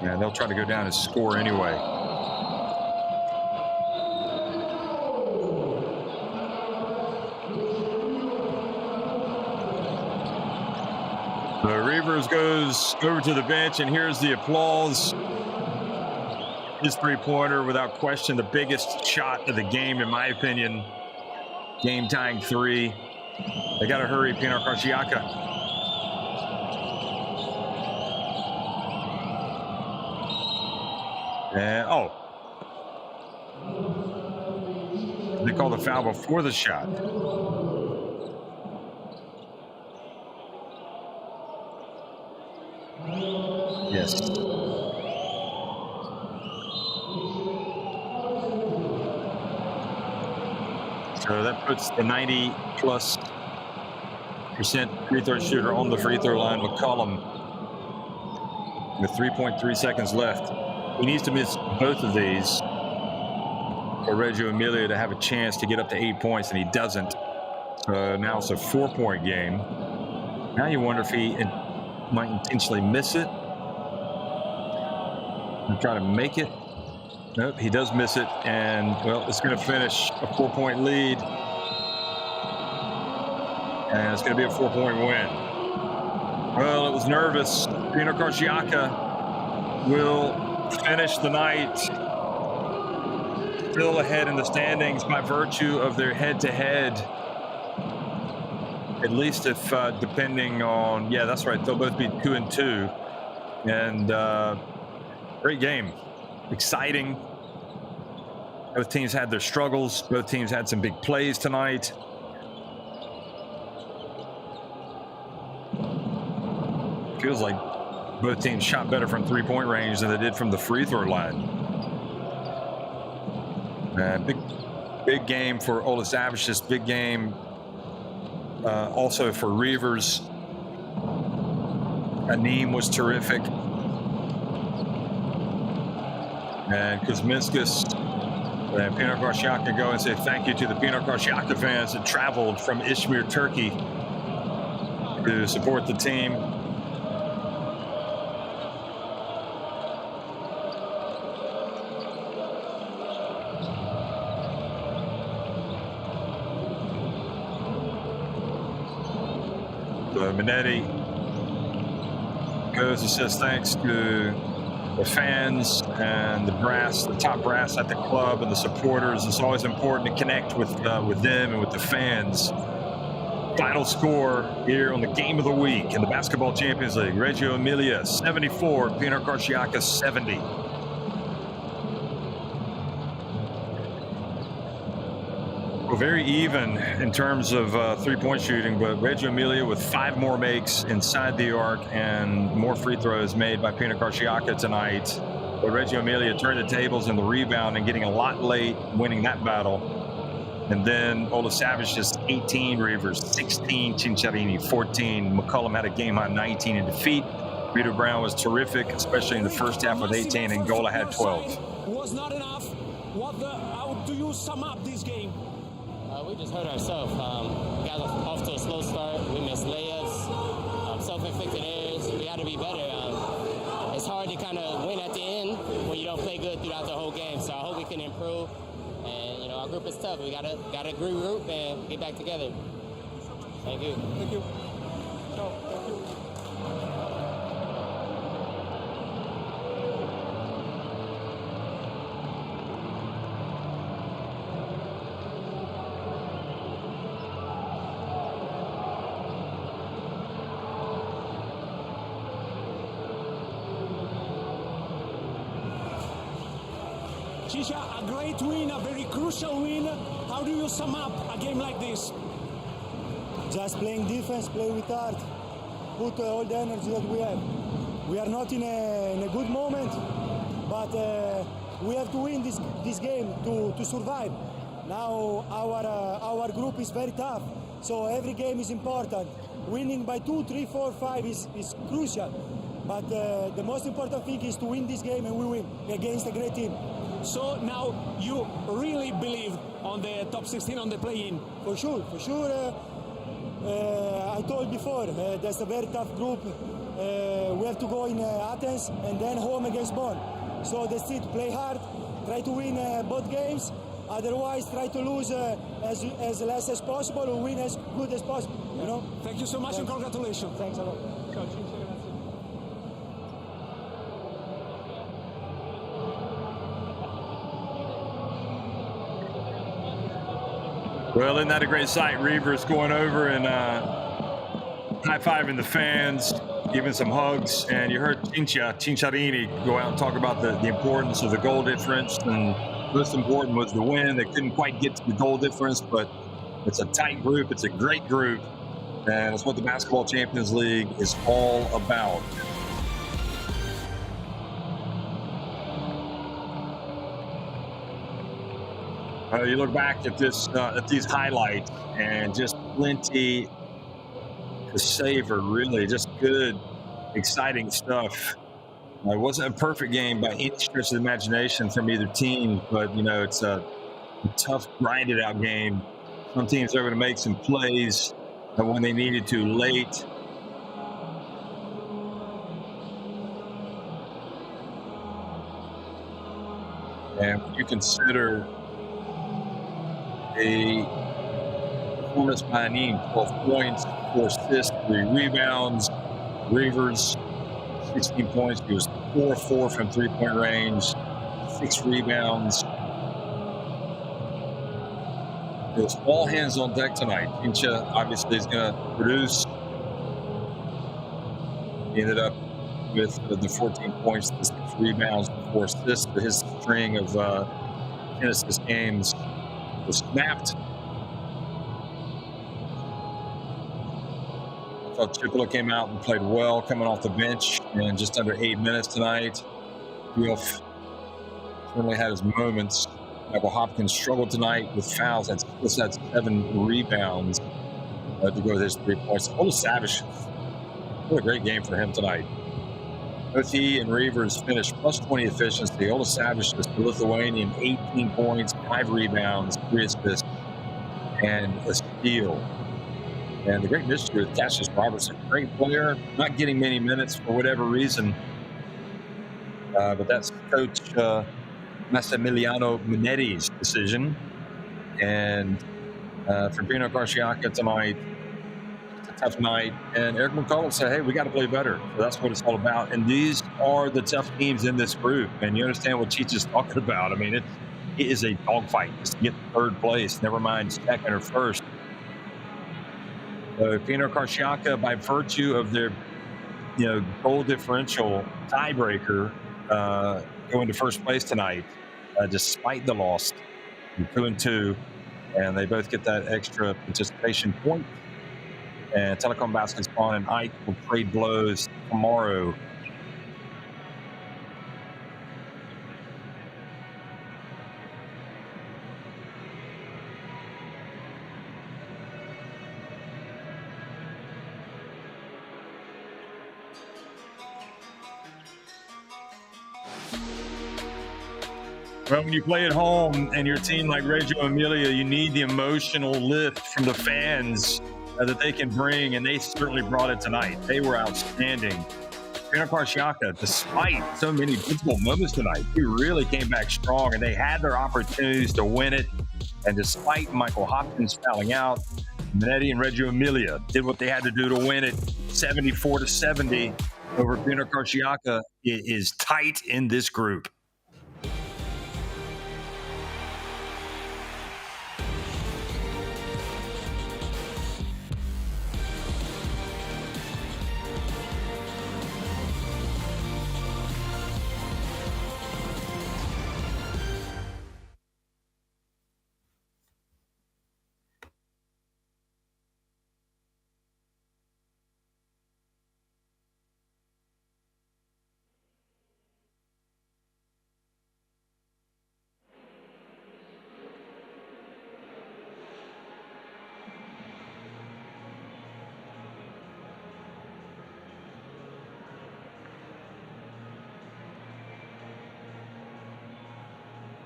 And they'll try to go down and score anyway. The Reavers goes over to the bench, and here's the applause. His three-pointer, without question, the biggest shot of the game, in my opinion. Game-tying 3. They got to hurry, Pinar Karsiyaka. And, they call the foul before the shot. Yes. So that puts the 90-plus 50% free throw shooter on the free throw line, McCollum, with 3.3 seconds left. He needs to miss both of these for Reggio Emilia to have a chance to get up to 8 points, and he doesn't. So now it's a 4-point game. Now you wonder if he might intentionally miss it and try to make it. Nope, he does miss it, and, well, it's going to finish a 4-point lead. And it's going to be a 4-point win. Well, it was nervous. Pinar Karsiyaka will finish the night still ahead in the standings by virtue of their head-to-head. At least if, depending on, yeah, that's right, they'll both be 2-2. And great game. Exciting. Both teams had their struggles. Both teams had some big plays tonight. Feels like both teams shot better from three-point range than they did from the free throw line. Big game for Olasavičius. Big game also for Reavers. Anim was terrific. And Kuzminskas and Pinar Karsiyaka go and say thank you to the Pinar Karsiyaka fans that traveled from Izmir, Turkey to support the team. Minetti goes and says thanks to the fans and the brass, the top brass at the club, and the supporters. It's always important to connect with them and with the fans. Final score here on the game of the week in the Basketball Champions League: Reggio Emilia 74, Pinar Karsiyaka 70. Well, very even in terms of three-point shooting, but Reggio Emilia with 5 more makes inside the arc and more free throws made by Pinar Karsiyaka tonight. But Reggio Emilia turned the tables in the rebound and getting a lot late, winning that battle. And then Olasavičius 18, Reavers 16, Cinciarini 14. McCollum had a game-high 19 in defeat. Peter Brown was terrific, especially in the first half with 18, and Gola had 12. Was not enough. How do you sum up this game? We just hurt ourselves. Got off to a slow start. We missed layups, self-inflicted errors. We had to be better. It's hard to kind of win at the end when you don't play good throughout the whole game. So I hope we can improve. And you know, our group is tough. We gotta regroup and get back together. Thank you. Thank you. No, thank you. Cisha, a great win, a very crucial win. How do you sum up a game like this? Just playing defense, play with heart, put all the energy that we have. We are not in a good moment, but we have to win this game to survive. Now our group is very tough, so every game is important. Winning by 2, 3, 4, 5 is crucial, but the most important thing is to win this game, and we win against a great team. So now you really believe on the top 16, on the play-in? For sure. I told before, that's a very tough group. We have to go in Athens and then home against Bonn. So that's it, play hard, try to win both games. Otherwise, try to lose as less as possible or win as good as possible, you know? Thank you so much. Thanks. And congratulations. Thanks a lot. Well, isn't that a great sight? Reavers going over and high-fiving the fans, giving some hugs. And you heard Cinciarini go out and talk about the importance of the goal difference. And most important was the win. They couldn't quite get to the goal difference, but it's a tight group. It's a great group. And it's what the Basketball Champions League is all about. You look back at this, at these highlights, and just plenty to savor. Really, just good, exciting stuff. It wasn't a perfect game by any stretch of the imagination from either team, but it's a tough, grinded out game. Some teams are going to make some plays when they needed to late. And when you consider the performance by Anim, 12 points, 4 assists, 3 rebounds. Reavers, 16 points. He was 4-4 from three-point range, 6 rebounds. It was all hands on deck tonight. Pincha obviously is going to produce. He ended up with the 14 points, the 6 rebounds, 4 assists. His string of 10 assist games was snapped. I thought Chipola came out and played well coming off the bench in just under 8 minutes tonight. Wolf certainly had his moments. Michael Hopkins struggled tonight with fouls. Had 7 rebounds to go with his 3 points. Ola Savage, what a great game for him tonight. Both he and Reavers finished plus 20 efficiency. Ola Savage, the Lithuanian, 18 points, 5 rebounds, 3 assists, and a steal. And the great mystery with Cassius Robertson, great player, not getting many minutes for whatever reason. But that's Coach Massimiliano Minetti's decision. And for Pinar Karsiyaka tonight, it's a tough night. And Eric McCullough said, hey, we got to play better. So that's what it's all about. And these are the tough teams in this group. And you understand what Cheech is talking about. I mean, it is a dogfight just to get third place, never mind second or first. Pinar Karsiyaka, by virtue of their goal differential tiebreaker, going to first place tonight, despite the loss, 2-2, and they both get that extra participation point. And Telecom Basketball and Ike will trade blows tomorrow. Well, when you play at home and your team like Reggio Emilia, you need the emotional lift from the fans that they can bring, and they certainly brought it tonight. They were outstanding. Pinar Karsiyaka, despite so many difficult moments tonight, they really came back strong, and they had their opportunities to win it. And despite Michael Hopkins fouling out, Minetti and Reggio Emilia did what they had to do to win it. 74-70 over Pinar Karsiyaka is tight in this group.